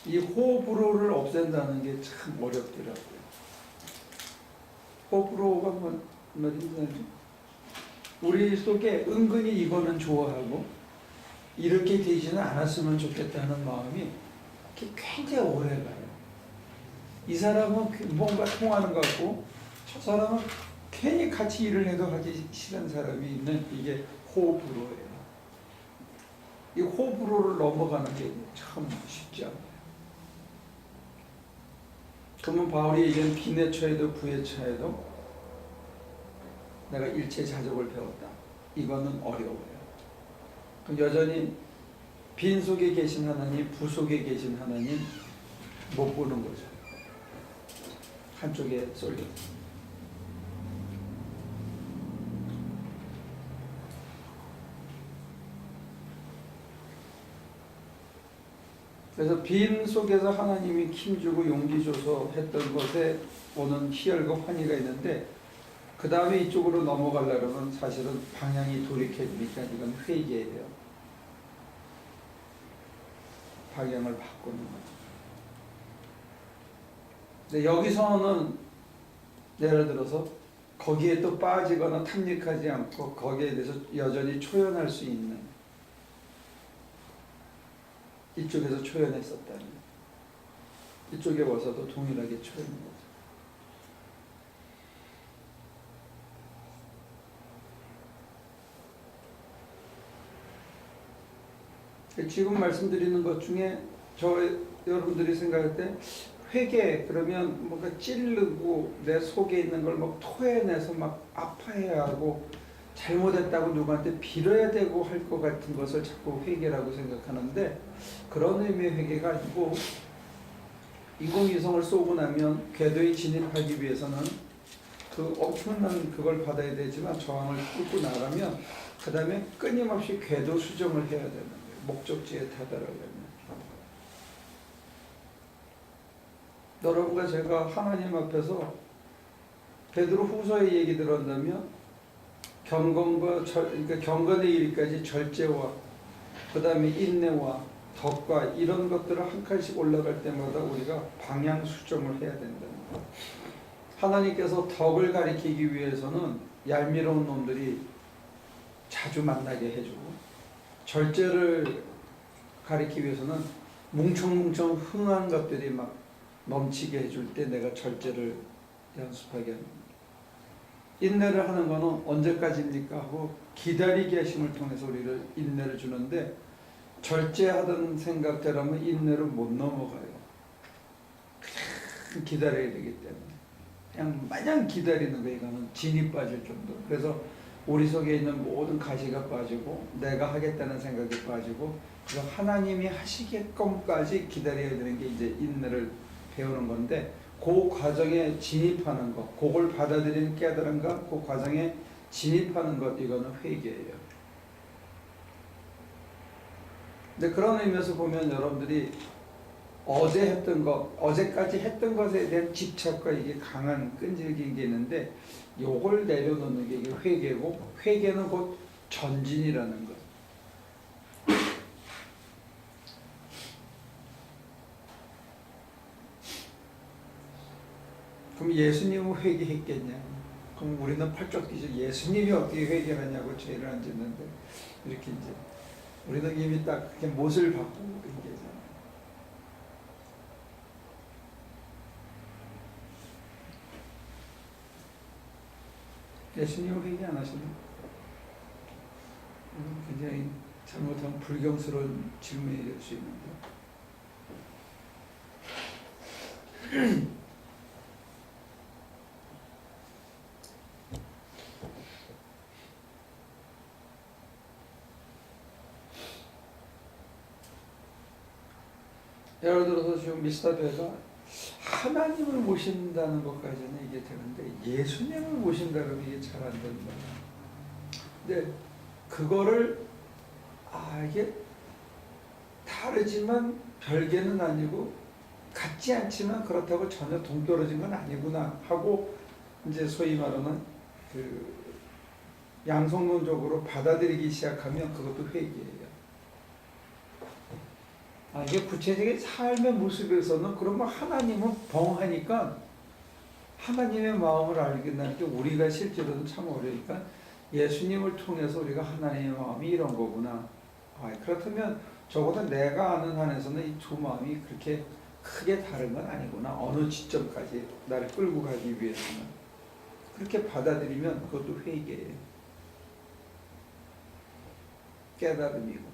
이 호불호를 없앤다는 게 참 어렵더라고요. 호불호가 뭐지? 우리 속에 은근히 이거는 좋아하고 이렇게 되지는 않았으면 좋겠다는 마음이 굉장히 오래가요. 이 사람은 뭔가 통하는 것 같고 저 사람은 괜히 같이 일을 해도 하기 싫은 사람이 있는 이게 호불호예요. 이 호불호를 넘어가는 게 참 쉽지 않아요. 그러면 바울이 얘기한 빈의 처에도 부의 처에도 내가 일체 자족을 배웠다. 이거는 어려워요. 그럼 여전히 빈 속에 계신 하나님, 부 속에 계신 하나님 못 보는 거죠. 한쪽에 쏠려. 그래서 빈 속에서 하나님이 힘주고 용기 줘서 했던 것에 오는 희열과 환희가 있는데 그 다음에 이쪽으로 넘어가려면 사실은 방향이 돌이켜지니까 이건 회개예요. 방향을 바꾸는 거죠. 근데 여기서는 예를 들어서 거기에 또 빠지거나 탐닉하지 않고 거기에 대해서 여전히 초연할 수 있는 이쪽에서 초연했었다면 이쪽에 와서도 동일하게 초연한 거죠. 지금 말씀드리는 것 중에 여러분들이 생각할 때 회개 그러면 뭔가 찌르고 내 속에 있는 걸 막 토해내서 막 아파해야 하고 잘못했다고 누구한테 빌어야 되고 할 것 같은 것을 자꾸 회개라고 생각하는데 그런 의미의 회개가 아니고 인공위성을 쏘고 나면 궤도에 진입하기 위해서는 그 엄청난 그걸 받아야 되지만 저항을 뚫고 나가면 그 다음에 끊임없이 궤도 수정을 해야 되는 거예요. 목적지에 다다르려면. 여러분과 제가 하나님 앞에서 베드로 후서의 얘기 들었다면 경건과 그러니까 경건에 이르기까지 절제와 그 다음에 인내와 덕과 이런 것들을 한 칸씩 올라갈 때마다 우리가 방향 수정을 해야 된다는 거예요. 하나님께서 덕을 가리키기 위해서는 얄미로운 놈들이 자주 만나게 해주고 절제를 가리키기 위해서는 뭉청뭉청 흥한 것들이 막 넘치게 해줄 때 내가 절제를 연습하게 합니다. 인내를 하는 거는 언제까지입니까? 하고 기다리게 하심을 통해서 우리를 인내를 주는데 절제하던 생각대로면 인내를 못 넘어가요. 그냥 기다려야 되기 때문에 그냥 마냥 기다리는 거 이거는 진이 빠질 정도. 그래서 우리 속에 있는 모든 가시가 빠지고 내가 하겠다는 생각이 빠지고 그래서 하나님이 하시게끔까지 기다려야 되는 게 이제 인내를 배우는 건데 그 과정에 진입하는 것, 그걸 받아들이는 깨달음과 그 과정에 진입하는 것 이거는 회개예요. 근데 그런 의미에서 보면 여러분들이 어제 했던 것, 어제까지 했던 것에 대한 집착과 이게 강한 끈질긴 게 있는데 요걸 내려놓는 게 이게 회개고 회개는 곧 전진이라는 것. 그럼 예수님은 회개했겠냐? 그럼 우리는 팔쪽 뛰죠. 예수님이 어떻게 회개를 하냐고 죄를 안 짓는데 이렇게 이제 우리는 이미 딱 그렇게 못을 바꾸고 얘기하잖아요. 예수님은 회개 안 하시나요? 굉장히 잘못하면 불경스러운 질문이 될 수 있는데 예를 들어서 지금 미스터 배가 하나님을 모신다는 것까지는 이게 되는데 예수님을 모신다 그러면 이게 잘 안 되는 거야. 근데 그거를 이게 다르지만 별개는 아니고 같지 않지만 그렇다고 전혀 동떨어진 건 아니구나 하고 이제 소위 말하는 그 양성론적으로 받아들이기 시작하면 그것도 회개예요. 이게 구체적인 삶의 모습에서는 그러면 하나님은 벙하니까 하나님의 마음을 알겠다는 게 우리가 실제로는 참 어려우니까 예수님을 통해서 우리가 하나님의 마음이 이런 거구나. 그렇다면 적어도 내가 아는 한에서는 이 두 마음이 그렇게 크게 다른 건 아니구나. 어느 지점까지 나를 끌고 가기 위해서는. 그렇게 받아들이면 그것도 회개예요. 깨달음이고.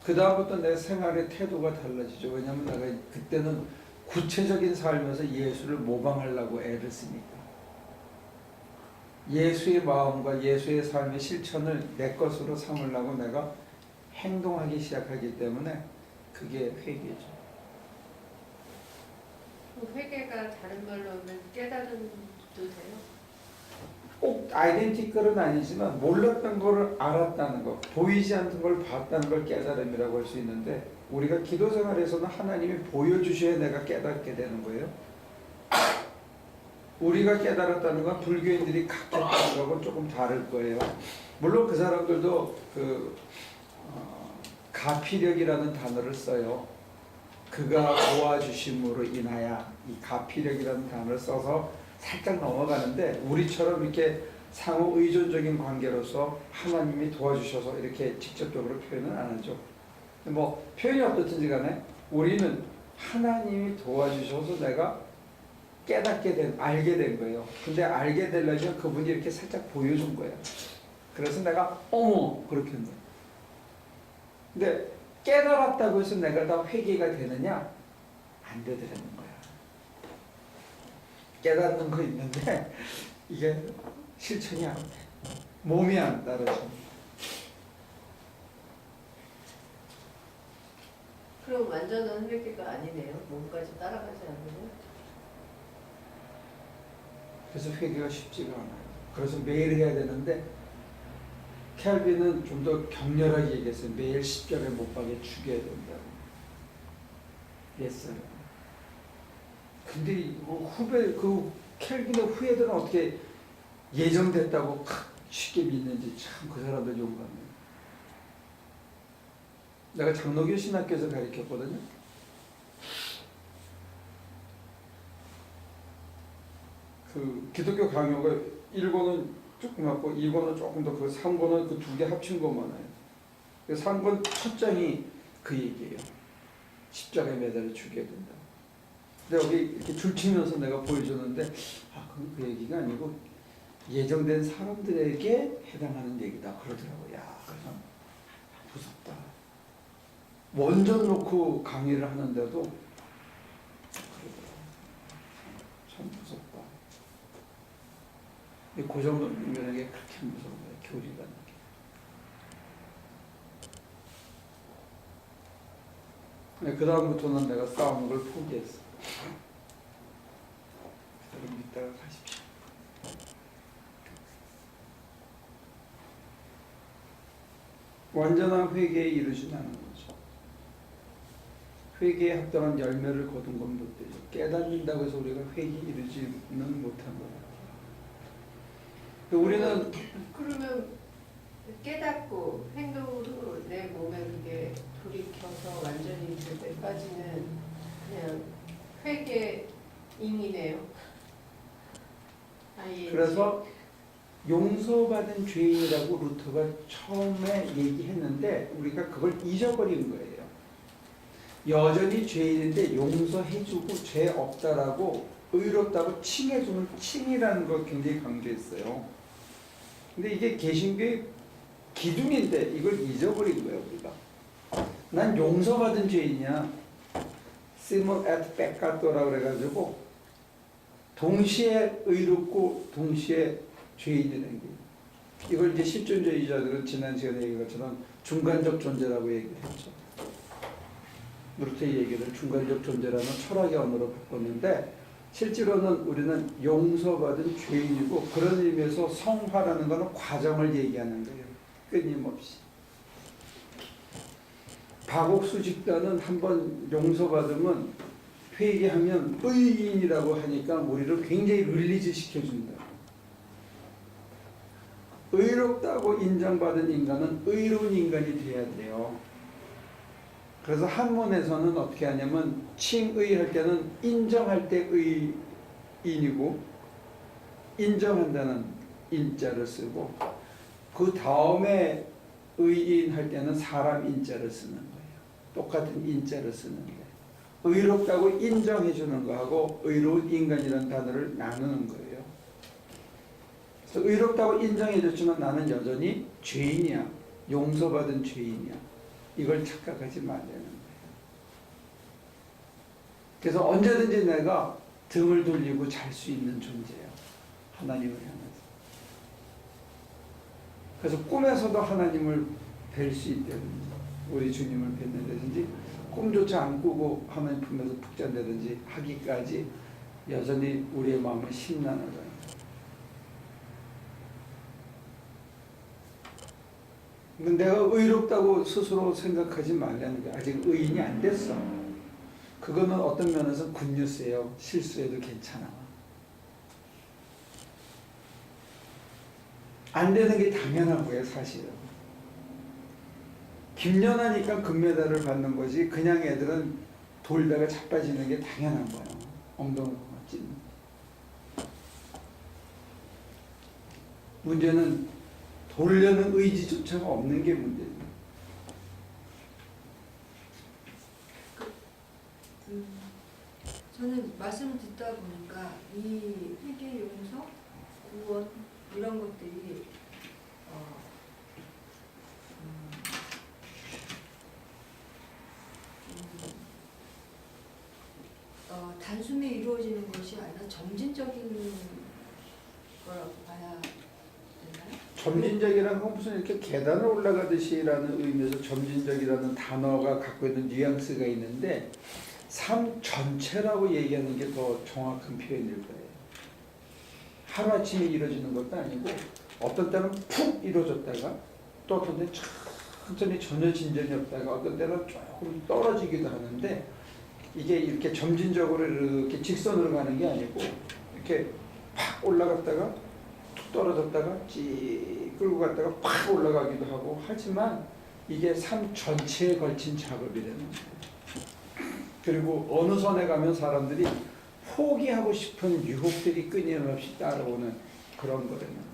그 다음부터 내 생활의 태도가 달라지죠. 왜냐하면 내가 그때는 구체적인 삶에서 예수를 모방하려고 애를 쓰니까. 예수의 마음과 예수의 삶의 실천을 내 것으로 삼으려고 내가 행동하기 시작하기 때문에 그게 회개죠. 회개가 다른 말로 하면 깨달음도 돼요? 꼭 아이덴티컬은 아니지만 몰랐던 거를 알았다는 것, 보이지 않는 걸 봤다는 걸 깨달음이라고 할 수 있는데 우리가 기도 생활에서는 하나님이 보여주셔야 내가 깨닫게 되는 거예요. 우리가 깨달았다는 건 불교인들이 각했다는 거하고 조금 다를 거예요. 물론 그 사람들도 가피력이라는 단어를 써요. 그가 도와주심으로 인하여 이 가피력이라는 단어를 써서 살짝 넘어가는데 우리처럼 이렇게 상호 의존적인 관계로서 하나님이 도와주셔서 이렇게 직접적으로 표현은 안 하죠. 뭐 표현이 어떻든지 간에 우리는 하나님이 도와주셔서 내가 깨닫게 된, 알게 된 거예요. 근데 알게 되려면 그분이 이렇게 살짝 보여준 거예요. 그래서 내가 어머 그렇게 한 거예요. 근데 깨달았다고 해서 내가 다 회개가 되느냐? 안 되더라는 거야. 깨닫는 거 있는데 이게 실천이 안 돼. 몸이 안 따라줘. 그럼 완전한 회개가 아니네요. 몸까지 따라가지 않으면. 그래서 회개가 쉽지가 않아요. 그래서 매일 해야 되는데 켈빈은 좀 더 격렬하게 얘기했어요. 매일 십자가에 못 박에 죽여야 된다고. 했어요. 근데 그 켈빈의 후예들은 어떻게 예정됐다고 쉽게 믿는지 참 그 사람들 용감해요. 내가 장로교 신학교에서 가르쳤거든요. 그 기독교 강요가 1권은 조그맣고 2권은 조금 더, 그 3권은 그 두 개 합친 것만 해요. 그 3권 첫 장이 그 얘기예요. 십자가에 매달려 죽여야 된다. 근데 여기 이렇게 줄치면서 내가 보여줬는데 그 얘기가 아니고 예정된 사람들에게 해당하는 얘기다 그러더라고요. 야, 그래서 무섭다. 원전 놓고 강의를 하는데도 그러더라고요. 참 무섭다. 이 고정론이라는 게 그렇게 무서운 거예요. 교리라는 게. 그 다음부터는 내가 싸우는 걸 포기했어. 그대로 믿다가 가십시오. 완전한 회개에 이르지 않은 거죠. 회개에 합당한 열매를 거둔 건 못 되죠. 깨닫는다고 해서 우리가 회개에 이르지는 못한 거예요. 우리는 그러면 깨닫고 행동으로 내 몸에 그게 돌이켜서 완전히 그 빠지는 그냥 회개잉이네요. 그래서 용서받은 죄인이라고 루터가 처음에 얘기했는데 우리가 그걸 잊어버린 거예요. 여전히 죄인인데 용서해주고 죄 없다라고 의롭다고 칭해주는 칭이라는 걸 굉장히 강조했어요. 근데 이게 개신교의 기둥인데 이걸 잊어버린 거예요, 우리가. 난 용서받은 죄인이야. 시몬 에트 페카토라고 그래가지고 동시에 의롭고 동시에 죄인이라는 게, 이걸 이제 실존주의자들은 지난 시간에 얘기한 것처럼 중간적 존재라고 얘기를 했죠. 루터의 얘기를 중간적 존재라는 철학의 언어로 바꿨는데 실제로는 우리는 용서받은 죄인이고, 그런 의미에서 성화라는 것은 과정을 얘기하는 거예요. 끊임없이. 박옥수 집단은 한번 용서받으면 회개하면 의인이라고 하니까 우리를 굉장히 릴리즈 시켜준다. 의롭다고 인정받은 인간은 의로운 인간이 돼야 돼요. 그래서 한문에서는 어떻게 하냐면 칭의할 때는 인정할 때 의인이고 인정한다는 인자를 쓰고, 그 다음에 의인할 때는 사람 인자를 쓰는 거예요. 똑같은 인자를 쓰는 거예요. 의롭다고 인정해 주는 거하고 의로운 인간이라는 단어를 나누는 거예요. 그래서 의롭다고 인정해 줬지만 나는 여전히 죄인이야. 용서받은 죄인이야. 이걸 착각하지 말라는 거예요. 그래서 언제든지 내가 등을 돌리고 잘 수 있는 존재예요. 하나님을 향해서. 그래서 꿈에서도 하나님을 뵐 수 있다든지, 우리 주님을 뵙는다든지, 꿈조차 안 꾸고 하나님 품에서 푹 잔다든지 하기까지 여전히 우리의 마음은 심란하다. 내가 의롭다고 스스로 생각하지 말라는 게, 아직 의인이 안 됐어. 그거는 어떤 면에서 굿뉴스예요. 실수해도 괜찮아. 안 되는 게 당연한 거예요, 사실은. 김연아니까 금메달을 받는 거지, 그냥 애들은 돌다가 자빠지는 게 당연한 거예요. 엉덩이로 맞지. 문제는 돌려는 의지조차가 없는 게 문제예요. 저는 말씀을 듣다 보니까 이 회개, 용서, 구원 이런 것들이 단숨에 이루어지는 것이 아니라 점진적인 거라고 봐야 되나요? 점진적이라는 건 무슨 이렇게 계단을 올라가듯이라는 의미에서 점진적이라는 단어가 갖고 있는 뉘앙스가 있는데, 삶 전체라고 얘기하는 게 더 정확한 표현일 거예요. 하루아침에 이루어지는 것도 아니고 어떤 때는 푹 이루어졌다가 또 어떤 때는 천천히 전혀 진전이 없다가 어떤 때는 조금 떨어지기도 하는데, 이게 이렇게 점진적으로 이렇게 직선으로 가는 게 아니고 이렇게 팍 올라갔다가 툭 떨어졌다가 찌 끌고 갔다가 팍 올라가기도 하고 하지만 이게 삶 전체에 걸친 작업이 되는 거예요. 그리고 어느 선에 가면 사람들이 포기하고 싶은 유혹들이 끊임없이 따라오는 그런 거라는 거예요.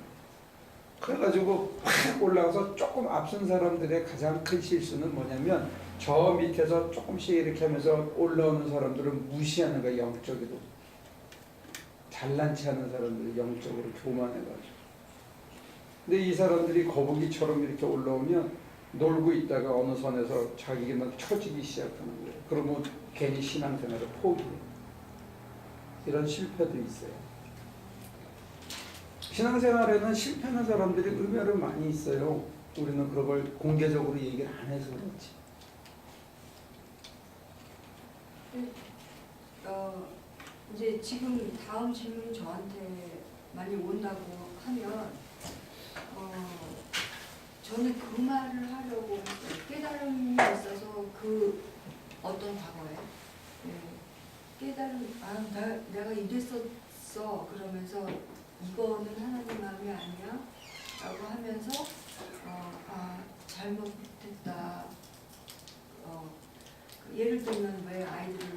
그래가지고 팍 올라가서 조금 앞선 사람들의 가장 큰 실수는 뭐냐면, 저 밑에서 조금씩 이렇게 하면서 올라오는 사람들은 무시하는 거예요. 영적으로 잘난 체 하는 사람들이 영적으로 교만해가지고. 근데 이 사람들이 거북이처럼 이렇게 올라오면 놀고 있다가 어느 선에서 자기가 처지기 시작하는 거예요. 그러면 괜히 신앙생활을 포기해요. 이런 실패도 있어요. 신앙생활에는 실패하는 사람들이 의외로 많이 있어요. 우리는 그런 걸 공개적으로 얘기를 안 해서 그렇지. 이제 지금 다음 질문이 저한테 많이 온다고 하면 저는 그 말을 하려고 했어요. 깨달음이 있어서 그 어떤 과거에 깨달음 내가 이랬었어 그러면서 이거는 하나님 마음이 아니야 라고 하면서 잘못했다. 예를 들면 왜 아이들을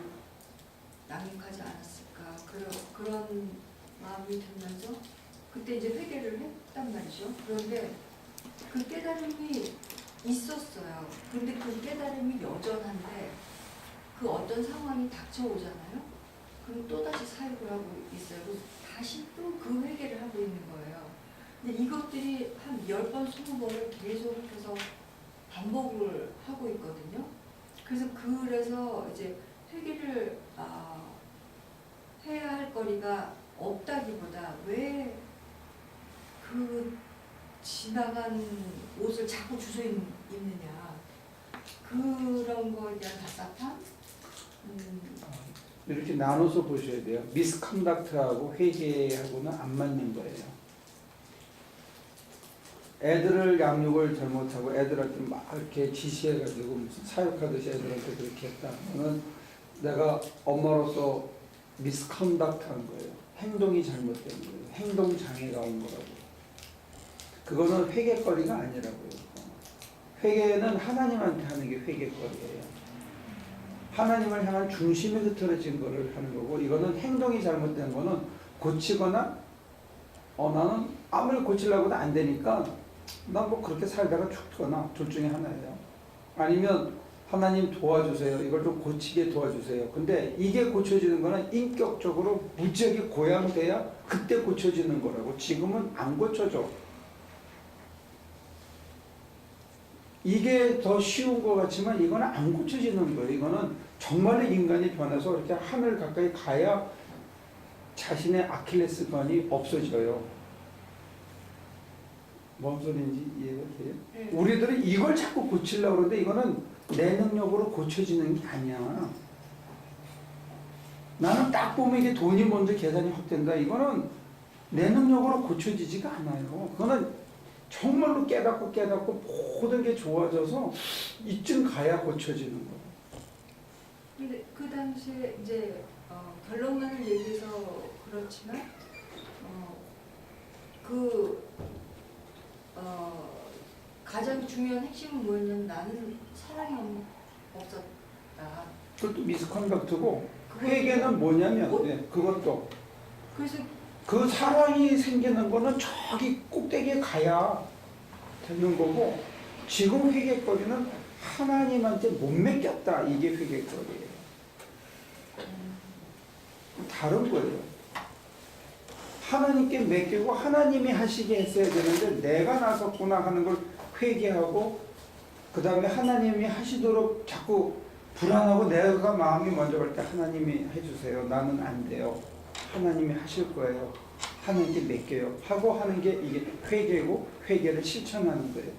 양육하지 않았을까 그런 마음이 들면서 그때 이제 회개를 했단 말이죠. 그런데 그 깨달음이 있었어요. 근데 그 깨달음이 여전한데 그 어떤 상황이 닥쳐오잖아요. 그럼 또다시 사역을 하고 있어요. 그래서 다시 또 그 회개를 하고 있는 거예요. 근데 이것들이 한 10번, 20번을 계속해서 반복을 하고 있거든요. 그래서 이제 회개를 해야 할 거리가 없다기보다 왜 그 지나간 옷을 자꾸 주워 입느냐 그런 거에 대한 답답함? 이렇게 나눠서 보셔야 돼요. 미스컨덕트하고 회개하고는 안 맞는 거예요. 애들을 양육을 잘못하고 애들한테 막 이렇게 지시해가지고 무슨 사육하듯이 애들한테 그렇게 했다. 그거는 내가 엄마로서 미스컨덕트한 거예요. 행동이 잘못된 거예요. 행동 장애가 온 거라고. 그거는 회개거리가 아니라고요. 회개는 하나님한테 하는 게 회개거리예요. 하나님을 향한 중심에 흐트러진 거를 하는 거고, 이거는 행동이 잘못된 거는 고치거나 나는 아무리 고치려고도 안 되니까 난 뭐 그렇게 살다가 죽거나 둘 중에 하나예요. 아니면 하나님 도와주세요. 이걸 좀 고치게 도와주세요. 근데 이게 고쳐지는 거는 인격적으로 무지하게 고양돼야 그때 고쳐지는 거라고. 지금은 안 고쳐져. 이게 더 쉬운 것 같지만 이거는 안 고쳐지는 거예요. 이거는 정말로 인간이 변해서 이렇게 하늘 가까이 가야 자신의 아킬레스건이 없어져요. 뭔 소리인지 이해가 돼요? 네. 우리들은 이걸 자꾸 고치려고 그러는데 이거는 내 능력으로 고쳐지는 게 아니야. 나는 딱 보면 이게 돈이 먼저 계산이 확 된다. 이거는 내 능력으로 고쳐지지가 않아요. 그거는 정말로 깨닫고 모든 게 좋아져서 이쯤 가야 고쳐지는 거예요. 근데 그 당시에 이제 결론만을 얘기해서 그렇지만 가장 중요한 핵심은 뭐였냐면 나는 사랑이 없었다. 그것도 미스컨덕트고 회개는 뭐냐면 그것도 그래서 그 사랑이 생기는 거는 저기 꼭대기에 가야 되는 거고, 지금 회개거리는 하나님한테 못 맡겼다. 이게 회개거리예요. 다른 거예요. 하나님께 맡기고 하나님이 하시게 했어야 되는데 내가 나섰구나 하는 걸 회개하고, 그 다음에 하나님이 하시도록 자꾸 불안하고 내가 마음이 먼저 갈 때 하나님이 해주세요. 나는 안 돼요. 하나님이 하실 거예요. 하나님께 맡겨요. 하고 하는 게 이게 회개고, 회개를 실천하는 거예요.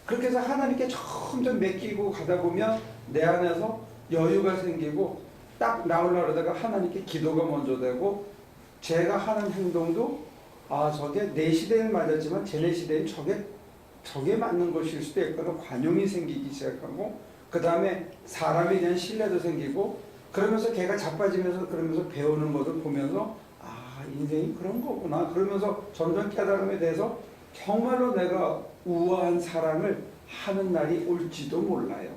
그렇게 해서 하나님께 점점 맡기고 가다 보면 내 안에서 여유가 생기고 딱 나오려고 하다가 하나님께 기도가 먼저 되고, 제가 하는 행동도 저게 내 시대엔 맞았지만 쟤네 시대엔 저게 맞는 것일 수도 있거나 관용이 생기기 시작하고, 그 다음에 사람에 대한 신뢰도 생기고, 그러면서 걔가 자빠지면서 그러면서 배우는 것을 보면서 인생이 그런 거구나. 그러면서 점점 깨달음에 대해서 정말로 내가 우아한 사랑을 하는 날이 올지도 몰라요.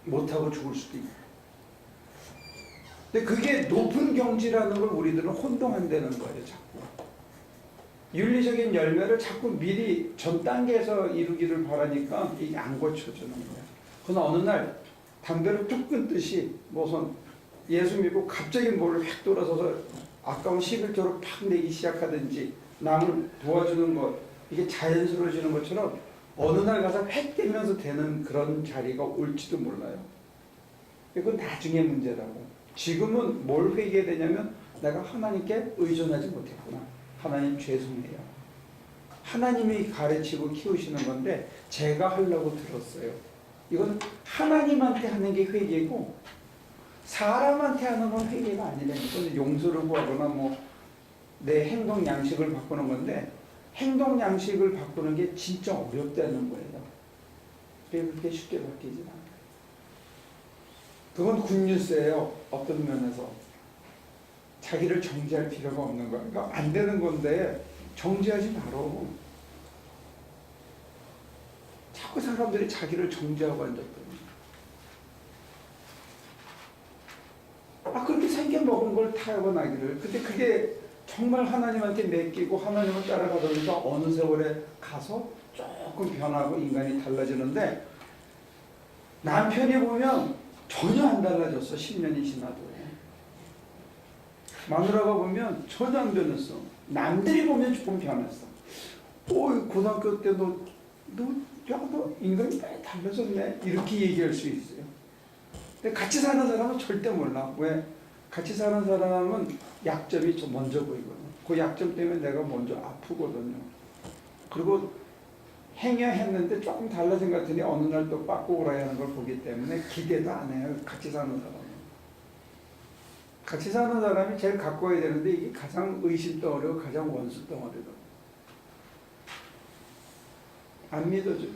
못하고 죽을 수도 있고. 근데 그게 높은 경지라는 걸 우리들은 혼동한다는 거예요. 자꾸 윤리적인 열매를 자꾸 미리 전 단계에서 이루기를 바라니까 이게 안 고쳐주는 거예요. 그러나 어느 날 담배를 뚝 끊듯이 무슨 예수 믿고 갑자기 뭐를 획 돌아서서 아까운 11조를 팍 내기 시작하든지 남을 도와주는 것, 이게 자연스러워지는 것처럼 어느 날 가서 획 되면서 되는 그런 자리가 올지도 몰라요. 이건 나중에 문제라고. 지금은 뭘 회개되냐면 내가 하나님께 의존하지 못했구나. 하나님 죄송해요. 하나님이 가르치고 키우시는 건데 제가 하려고 들었어요. 이건 하나님한테 하는 게 회개고 사람한테 하는 건 회개가 아니라니까. 용서를 구하거나 뭐 내 행동 양식을 바꾸는 건데 행동 양식을 바꾸는 게 진짜 어렵다는 거예요. 그렇게 쉽게 바뀌지 않아요. 그건 굿뉴스예요. 어떤 면에서 자기를 정지할 필요가 없는 거야. 그러니까 안 되는 건데 정지하지 말어. 자꾸 사람들이 자기를 정지하고 앉았더니 그렇게 생겨 먹은 걸 타고나기를. 근데 그게 정말 하나님한테 맡기고 하나님을 따라가다 보니까 어느 세월에 가서 조금 변하고 인간이 달라지는데 남편이 보면 전혀 안 달라졌어. 10년이 지나도. 마누라가 보면 전혀 안 변했어. 남들이 보면 조금 변했어. 고등학교 때 너 인간이 많이 달라졌네. 이렇게 얘기할 수 있어요. 근데 같이 사는 사람은 절대 몰라. 왜? 같이 사는 사람은 약점이 좀 먼저 보이거든요. 그 약점 때문에 내가 먼저 아프거든요. 그리고 행여했는데 조금 달라진 것 같으니 어느 날 또 빠꾸고 하는 걸 보기 때문에 기대도 안 해요. 같이 사는 사람은. 같이 사는 사람이 제일 가까워야 되는데 이게 가장 의심덩어리고 가장 원수덩어리로. 안 믿어줘.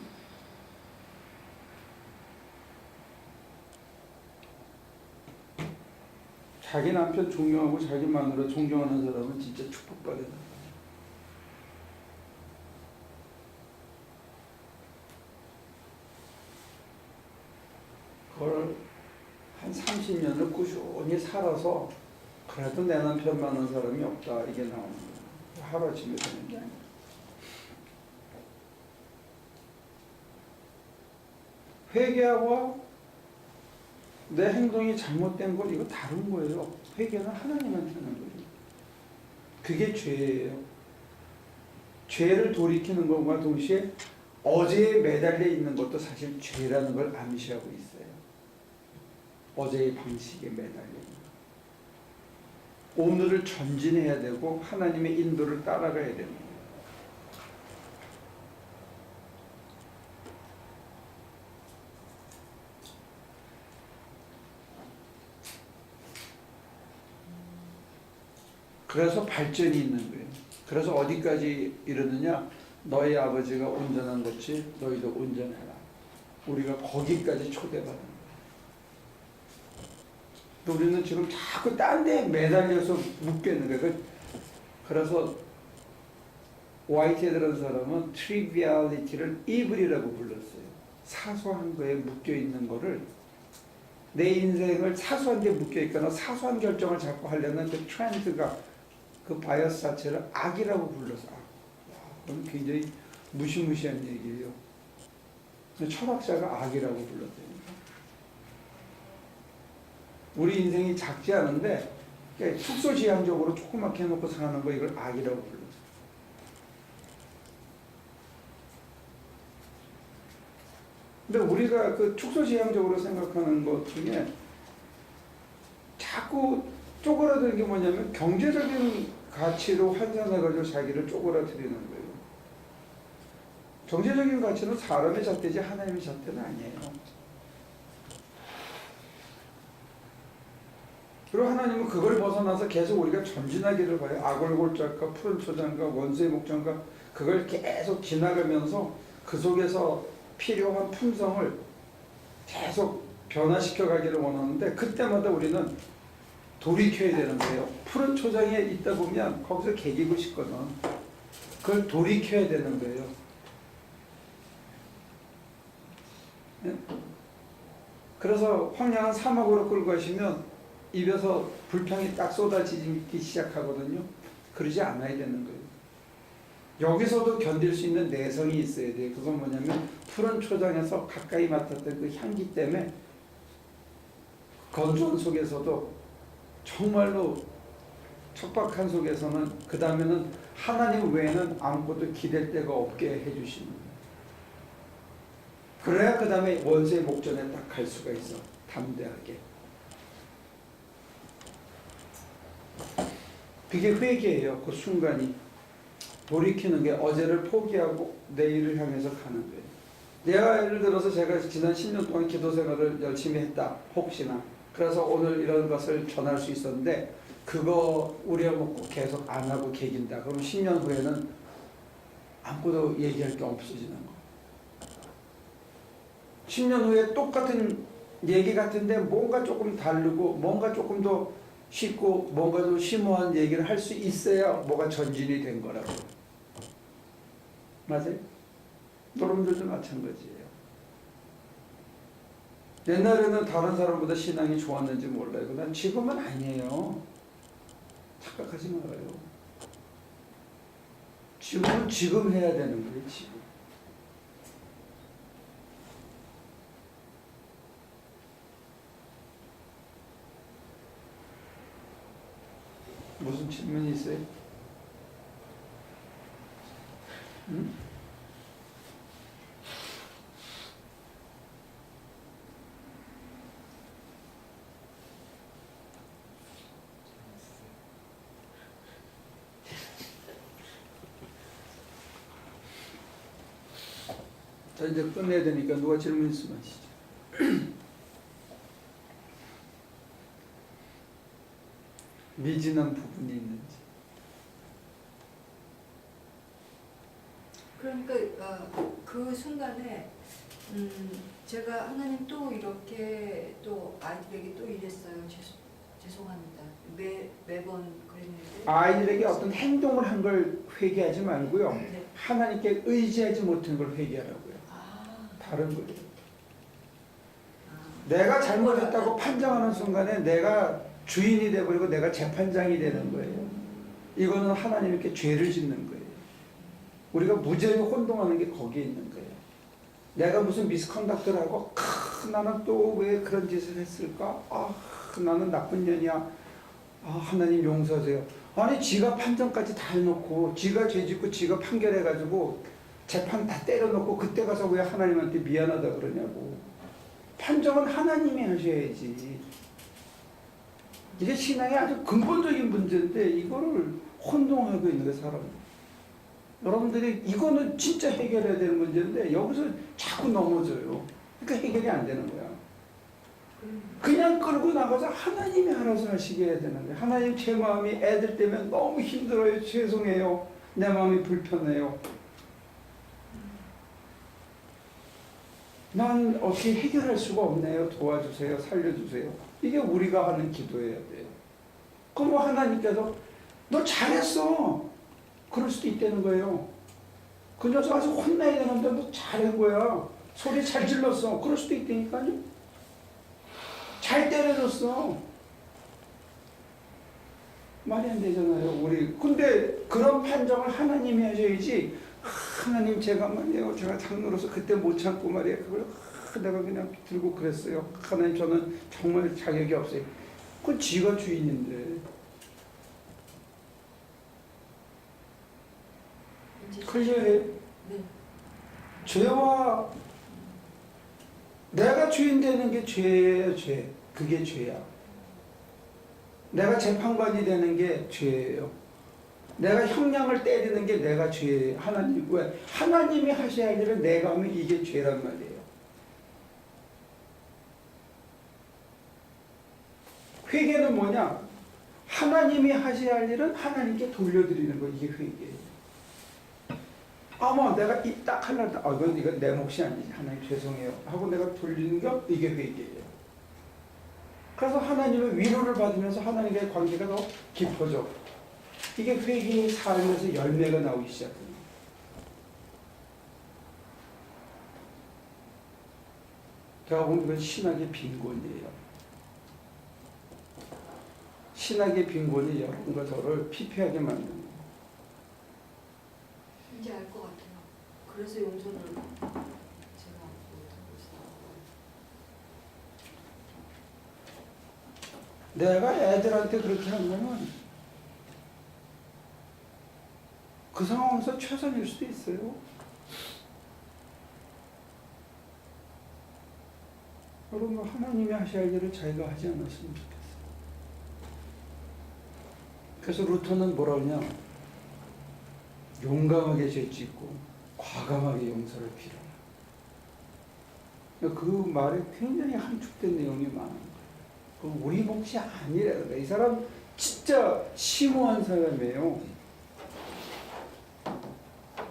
자기 남편 존경하고 자기 마누라 존경하는 사람은 진짜 축복받는 거예요. 그걸 한 30년을 꾸준히 살아서 그래도 내 남편 만난 사람이 없다 이게 나오는 거예요. 하루아침에 되는 게 아니에요. 회개하고 내 행동이 잘못된 건 이거 다른 거예요. 회개는 하나님한테 하는 거예요. 그게 죄예요. 죄를 돌이키는 것과 동시에 어제에 매달려 있는 것도 사실 죄라는 걸 암시하고 있어요. 어제의 방식에 매달려 있는 거. 오늘을 전진해야 되고 하나님의 인도를 따라가야 되는 거예요. 그래서 발전이 있는 거예요. 그래서 어디까지 이르느냐? 너희 아버지가 온전한 것이 너희도 온전해라. 우리가 거기까지 초대받는 거예요. 우리는 지금 자꾸 딴 데 매달려서 묶여 있는 거예요. 그래서 와이트헤드라는 사람은 트리비얼리티를 이블이라고 불렀어요. 사소한 거에 묶여 있는 거를 내 인생을 사소한 데 묶여 있거나 사소한 결정을 자꾸 하려는 그 트렌드가 그 바이어스 자체를 악이라고 불러서 그건 굉장히 무시무시한 얘기예요. 철학자가 악이라고 불렀대요. 우리 인생이 작지 않은데 축소지향적으로 조그맣게 해놓고 사는 거 이걸 악이라고 불렀어요. 근데 우리가 그 축소지향적으로 생각하는 것 중에 자꾸 쪼그라드는 게 뭐냐면 경제적인 가치로 환산해가지고 자기를 쪼그라뜨리는 거예요. 경제적인 가치는 사람의 잣대지 하나님의 잣대는 아니에요. 그리고 하나님은 그걸 벗어나서 계속 우리가 전진하기를 봐요. 아골골짝과 푸른 초장과 원수의 목장과 그걸 계속 지나가면서 그 속에서 필요한 품성을 계속 변화시켜 가기를 원하는데 그때마다 우리는 돌이켜야 되는 거예요. 푸른 초장에 있다 보면 거기서 개기고 싶거든. 그걸 돌이켜야 되는 거예요. 네? 그래서 황량한 사막으로 끌고 가시면 입에서 불평이 딱 쏟아지기 시작하거든요. 그러지 않아야 되는 거예요. 여기서도 견딜 수 있는 내성이 있어야 돼요. 그건 뭐냐면 푸른 초장에서 가까이 맡았던 그 향기 때문에 건조한 속에서도 정말로 척박한 속에서는 그 다음에는 하나님 외에는 아무것도 기댈 데가 없게 해주시는 거예요. 그래야 그 다음에 원수의 목전에 딱 갈 수가 있어. 담대하게. 그게 회개예요. 그 순간이. 돌이키는 게 어제를 포기하고 내일을 향해서 가는 거예요. 내가 예를 들어서 제가 지난 10년 동안 기도 생활을 열심히 했다. 혹시나. 그래서 오늘 이런 것을 전할 수 있었는데 그거 우려먹고 계속 안 하고 계긴다. 그럼 10년 후에는 아무것도 얘기할 게 없어지는 거. 10년 후에 똑같은 얘기 같은데 뭔가 조금 다르고 뭔가 조금 더 쉽고 뭔가 더 심오한 얘기를 할 수 있어야 뭐가 전진이 된 거라고. 맞아요? 여러분들도 마찬가지예요. 옛날에는 다른 사람보다 신앙이 좋았는지 몰라요. 난 지금은 아니에요. 착각하지 말아요. 지금은 지금 해야 되는 거예요. 지금. 무슨 질문이 있어요? 응? 자, 이제 끝내야 되니까 누가 질문 있으면 하시죠. 미진한 부분이 있는지. 그러니까 그 순간에 제가 하나님 또 이렇게 또 아이들에게 또 이랬어요. 죄송합니다. 매번 그랬는데 아이들에게 어떤 행동을 한 걸 회개하지 말고요. 네. 하나님께 의지하지 못한 걸 회개하라고요. 아, 다른 거예요. 아. 내가 잘못했다고 판정하는 순간에 내가 주인이 되버리고 내가 재판장이 되는 거예요. 이거는 하나님께 죄를 짓는 거예요. 우리가 무죄히 혼동하는 게 거기에 있는 거예요. 내가 무슨 미스컨덕트를 하고 나는 또 왜 그런 짓을 했을까? 나는 나쁜 년이야. 하나님 용서하세요. 아니 지가 판정까지 다 해놓고 지가 죄짓고 지가 판결해가지고 재판 다 때려놓고 그때 가서 왜 하나님한테 미안하다 그러냐고. 판정은 하나님이 하셔야지. 이게 신앙의 아주 근본적인 문제인데 이거를 혼동하고 있는 거예요, 사람들. 여러분들이 이거는 진짜 해결해야 되는 문제인데 여기서 자꾸 넘어져요. 그러니까 해결이 안 되는 거야. 그냥 끌고 나가서 하나님이 알아서 하시게 해야 되는 거예요. 하나님 제 마음이 애들 때문에 너무 힘들어요. 죄송해요. 내 마음이 불편해요. 난 어떻게 해결할 수가 없네요. 도와주세요. 살려주세요. 이게 우리가 하는 기도해야 돼요. 그럼 뭐 하나님께서 너 잘했어. 그럴 수도 있다는 거예요. 그 녀석 가서 혼나야 되는데 너 잘한 거야. 소리 잘 질렀어. 그럴 수도 있다니까요. 잘 때려줬어. 말이 안 되잖아요. 근데 그런 판정을 하나님이 하셔야지. 하나님 제가 말이에요. 제가 장로로서 그때 못 참고 말이에요. 그걸 내가 그냥 들고 그랬어요. 하나님 저는 정말 자격이 없어요. 그건 지가 주인인데. 클리어해. 네. 죄와 내가 주인 되는 게 죄예요. 죄. 그게 죄야. 내가 재판관이 되는 게 죄예요. 내가 형량을 때리는 게 내가 죄예요. 하나님 왜? 하나님이 하셔야 할 일을 내가 하면 이게 죄란 말이에요. 회개는 뭐냐? 하나님이 하셔야 할 일은 하나님께 돌려드리는 거. 이게 회개예요. 내가 딱 하려다 이건 내 몫이 아니지. 하나님 죄송해요 하고 내가 돌리는 게 이게 회개예요. 그래서 하나님의 위로를 받으면서 하나님과의 관계가 더 깊어져. 이게 회개의 삶에서 열매가 나오기 시작합니다. 제가 보면 이건 신학의 빈곤이에요. 신학의 빈곤이 여러분과 저를 피폐하게 만듭니다. 이제 알 것 같아요. 그래서 용서를 제가 못하고 있어요. 내가 애들한테 그렇게 한 거는 그 상황에서 최선일 수도 있어요. 여러분, 하나님이 하셔야 할 일을 자기가 하지 않았으면 좋겠어요. 그래서 루터는 뭐라 그러냐? 용감하게 죄짓고 과감하게 용서를 빌어라. 그 말에 굉장히 함축된 내용이 많은 거예요. 그 우리 몫이 아니래요. 이 사람 진짜 심오한 사람이에요.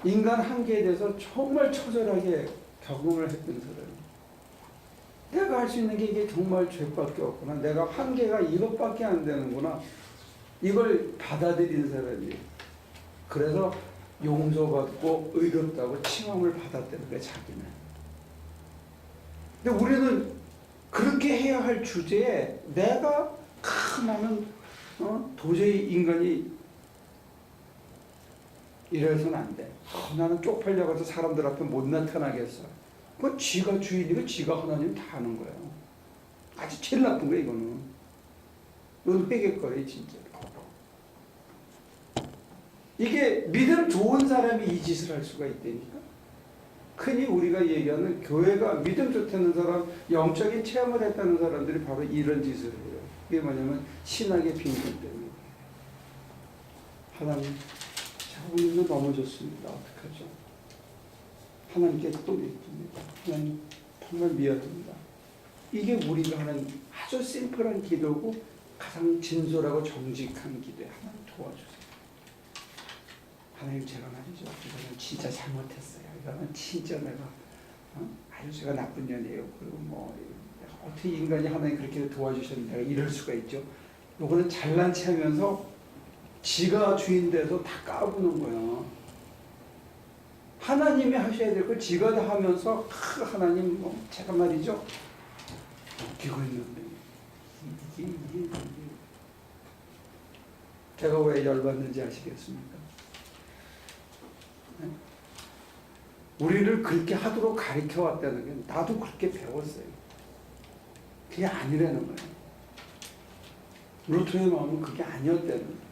인간 한계에 대해서 정말 처절하게 경험을 했던 사람이에요. 내가 할 수 있는 게 이게 정말 죄밖에 없구나. 내가 한계가 이것밖에 안 되는구나. 이걸 받아들인 사람이에요. 그래서 용서받고 의롭다고 칭함을 받았다는 거예요, 자기는. 근데 우리는 그렇게 해야 할 주제에 내가 나는 도저히 인간이 이래서는 안 돼. 나는 쪽팔려가서 사람들 앞에 못 나타나겠어. 그건 지가 주인이고 지가 하나님 다 하는 거야. 아주 제일 나쁜 거야, 이거는. 이건 빼겠거래, 진짜. 이게 믿음 좋은 사람이 이 짓을 할 수가 있다니까. 흔히 우리가 얘기하는 교회가 믿음 좋다는 사람, 영적인 체험을 했다는 사람들이 바로 이런 짓을 해요. 그게 뭐냐면 신학의 빈곤 때문에. 하나님, 자, 우리는 넘어졌습니다. 어떡하죠? 하나님께 또 믿습니다. 하나님, 정말 미안합니다. 이게 우리가 하는 아주 심플한 기도고 가장 진솔하고 정직한 기도에 하나님 도와주세요. 하나님, 제가 말이죠. 이거는 진짜 잘못했어요. 이거는 진짜 내가 아주 제가 나쁜 년이에요. 그리고 뭐 어떻게 인간이 하나님 그렇게 도와주셨는데 내가 이럴 수가 있죠. 요거는 잘난 체하면서 지가 주인 돼서 다 까부는 거야. 하나님이 하셔야 될 걸 지가 다 하면서 하나님 뭐 제가 말이죠. 웃기고 있는데 이게 제가 왜 열받는지 아시겠습니까? 우리를 그렇게 하도록 가르쳐 왔다는 게 나도 그렇게 배웠어요. 그게 아니라는 거예요. 루터의 마음은 그게 아니었다는 거예요.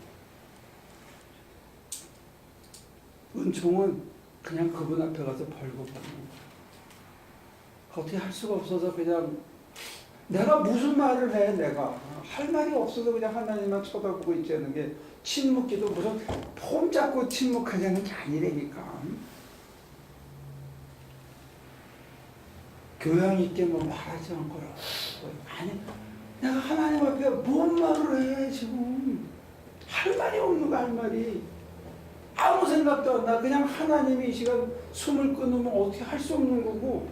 은총은 그냥 그분 앞에 가서 벌고 받는 거예요. 어떻게 할 수가 없어서 그냥 내가 무슨 말을 해. 내가 할 말이 없어서 그냥 하나님만 쳐다보고 있자는 게 침묵기도 무슨 폼 잡고 침묵하자는 게 아니라니까. 교양 있게 뭐 말하지 않고라. 아니, 내가 하나님 앞에 뭔 말을 해 지금. 할 말이 없는 거, 할 말이. 아무 생각도 안 나. 그냥 하나님이 이 시간 숨을 끊으면 어떻게 할 수 없는 거고,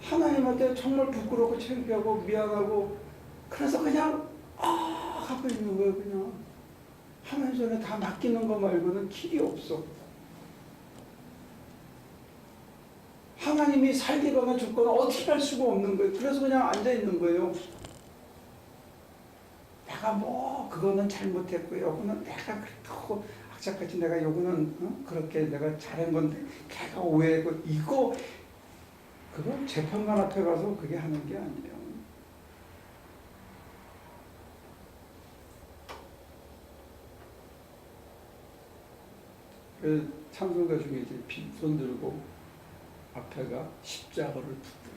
하나님한테 정말 부끄럽고 창피하고 미안하고, 그래서 그냥 하고 있는 거예요. 그냥 하나님 손에 다 맡기는 거 말고는 길이 없어. 하나님이 살리거나 죽거나 어떻게 할 수가 없는 거예요. 그래서 그냥 앉아 있는 거예요. 내가 뭐 그거는 잘못했고요. 요거는 내가 그렇고 악착같이 내가 요거는 그렇게 내가 잘한 건데 걔가 오해했고, 이거 그건 재판관 앞에 가서 그게 하는 게 아니에요. 그 찬송가 중에 이제 빈손 들고 앞에가 십자가를 붙드네.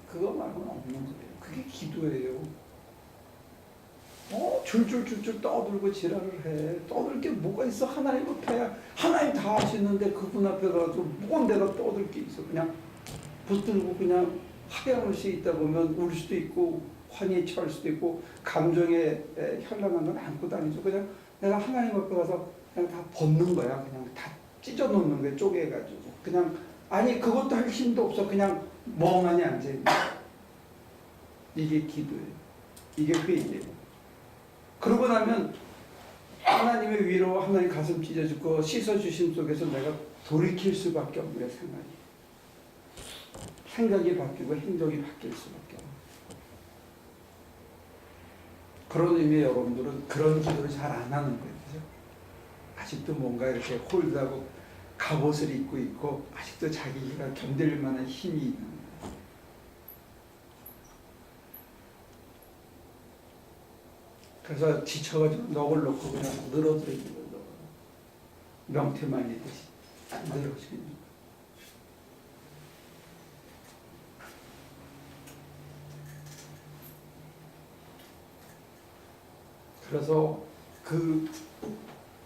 그거 말고는 없는 거예요. 그게 기도예요. 줄줄줄줄 떠들고 지랄을 해. 떠들 게 뭐가 있어? 하나님 앞에. 하나님 다 하시는데 그분 앞에 가서 뭔 내가 떠들 게 있어. 그냥 붙들고 그냥 하염없이 있다 보면 울 수도 있고 환희에 처할 수도 있고 감정에 현란한 건 안고 다니죠. 그냥 내가 하나님 앞에 가서 그냥 다 벗는 거야. 그냥 다 찢어 놓는 거야. 쪼개가지고. 그냥 아니 그것도 할 힘도 없어. 그냥 멍하니 앉아있는 거야. 이게 기도예요. 이게 회의예요. 그러고 나면 하나님의 위로 하나님 가슴 찢어주고 씻어주심 속에서 내가 돌이킬 수밖에 없는 거야. 생각이 바뀌고 행동이 바뀔 수밖에 없는 거야. 그런 의미에 여러분들은 그런 기도를 잘 안 하는 거예요. 그죠? 아직도 뭔가 이렇게 홀드하고 갑옷을 입고 있고 아직도 자기가 견딜 만한 힘이 있는 거예요. 그래서 지쳐가지고 넋을 놓고 그냥 늘어져 있는 거예요. 명태만이듯이 늘어지는 거예요. 그래서 그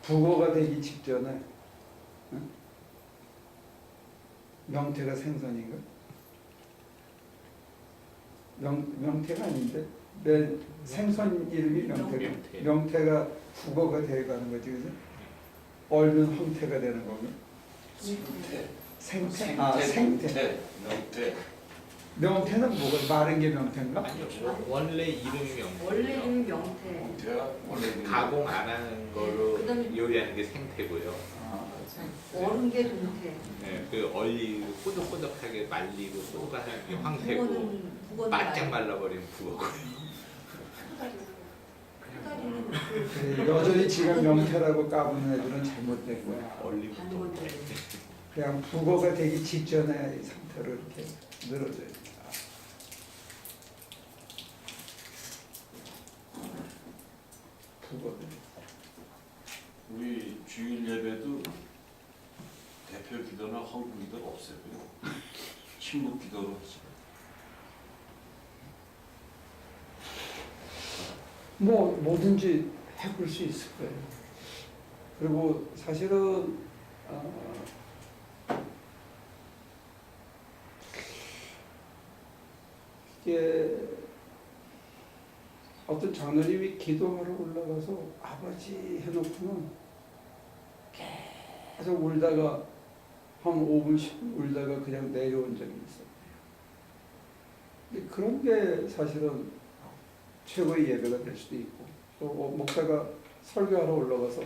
북어가 되기 직전에 응? 명태가 생선인가? 명태가 아닌데 맨 생선 이름이 명태가 명태가 북어가 되어가는 거지, 그죠? 얼면 황태가 되는 거고. 생태. 생태. 명태. 명태는 뭐가 마른 게 명태인가? 아니요. 원래 이름이 명태. 원래 이름이 명태. 명태가 원래 가공 안 하는 거로 그다음에- 요리하는 게 생태고요. 얼은 게 동태. 네, 그 얼리고 꼬독꼬독하게 말리고 쏟아하는 게 황태고 북어는 바짝 말라버리면 북어고. 다리는 그 여전히 지금 명태라고 까부는 애들은 잘못된 거야. 얼리고 반원태. 그냥 북어가 되기 직전에 이 상태로 이렇게 늘어져야 돼. 북어들. 우리 주일 예배도 대표 기도나 헌금 기도가 없어요. 침묵 기도로 하죠. 뭐 뭐든지 해볼 수 있을 거예요. 그리고 사실은 이게 어떤 장로님이 기도하러 올라가서 아버지 해놓고는 계속 울다가 한 5분 10분 울다가 그냥 내려온 적이 있어요. 근데 그런 게 사실은 최고의 예배가 될 수도 있고, 또 목사가 설교하러 올라가서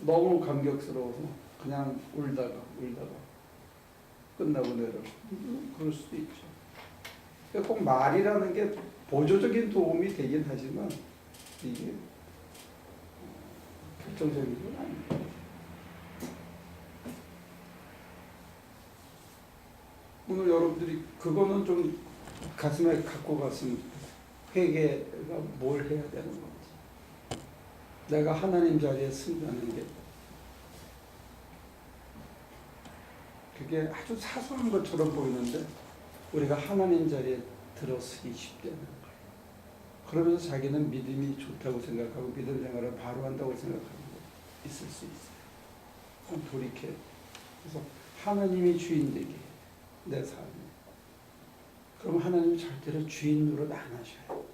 너무 감격스러워서 그냥 울다가 끝나고 내려오고 그럴 수도 있죠. 꼭 말이라는 게 보조적인 도움이 되긴 하지만 이게 결정적인 건 아닙니다. 오늘 여러분들이 그거는 좀 가슴에 갖고 갔으면 좋겠어요. 회개가 뭘 해야 되는 건지, 내가 하나님 자리에 쓴다는 게 그게 아주 사소한 것처럼 보이는데 우리가 하나님 자리에 들어서기 쉽다는 거예요. 그러면서 자기는 믿음이 좋다고 생각하고 믿음 생활을 바로 한다고 생각하는 거 있을 수 있어요. 그럼 돌이켜. 그래서 하나님이 주인 되게 내 삶에. 그럼 하나님 절대로 주인 노릇 안 하셔요.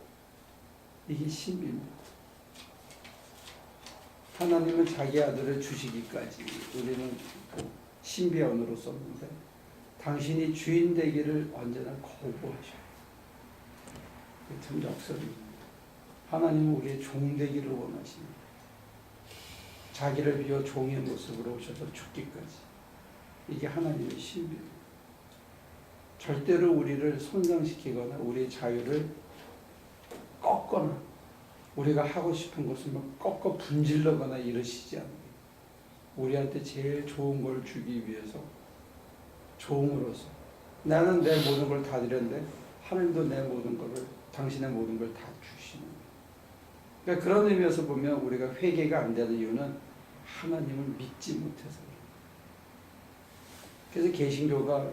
이게 신비입니다. 하나님은 자기 아들을 주시기까지 우리는 그 신비 언어로 썼는데 당신이 주인 되기를 언제나 거부하셔요. 참 역설입니다. 하나님은 우리의 종 되기를 원하십니다. 자기를 비워 종의 모습으로 오셔서 죽기까지. 이게 하나님의 신비입니다. 절대로 우리를 손상시키거나 우리의 자유를 꺾거나 우리가 하고 싶은 것을 막 꺾어 분질러거나 이러시지 않아요. 우리한테 제일 좋은 걸 주기 위해서 종으로서 나는 내 모든 걸 다 드렸는데 하늘도 내 모든 것을 당신의 모든 걸 다 주시는 거예요. 그러니까 그런 의미에서 보면 우리가 회개가 안 되는 이유는 하나님을 믿지 못해서 그래요. 그래서 개신교가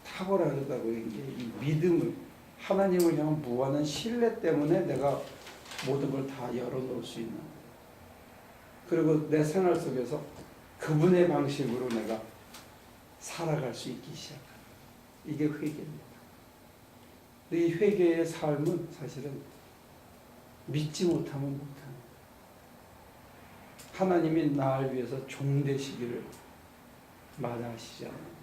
탁월하다고 한 게 이 믿음을 하나님을 향한 무한한 신뢰 때문에 내가 모든 걸 다 열어놓을 수 있는 거예요. 그리고 내 생활 속에서 그분의 방식으로 내가 살아갈 수 있기 시작합니다. 이게 회개입니다. 이 회개의 삶은 사실은 믿지 못하면 못합니다. 하나님이 나를 위해서 종 되시기를 마다하시지 않아요.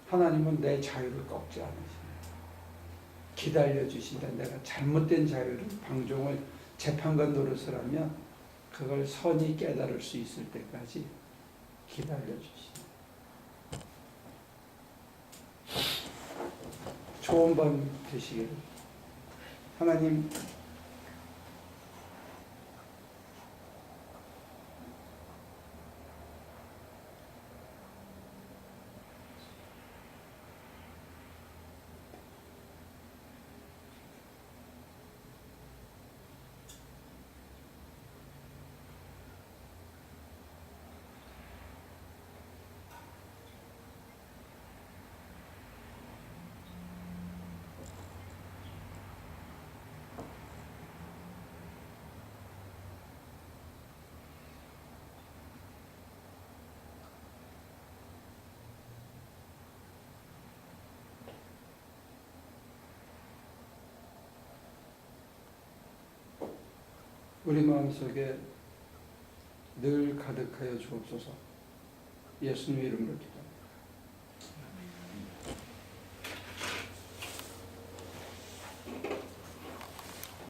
하나님은 내 자유를 꺾지 않으십니다. 기다려주신다. 내가 잘못된 자유를 방종을 재판관 노릇을 하면 그걸 선히 깨달을 수 있을 때까지 기다려주신다. 좋은 밤 되시기를. 하나님 우리 마음속에 늘 가득하여 주옵소서. 예수님의 이름으로 기도합니다.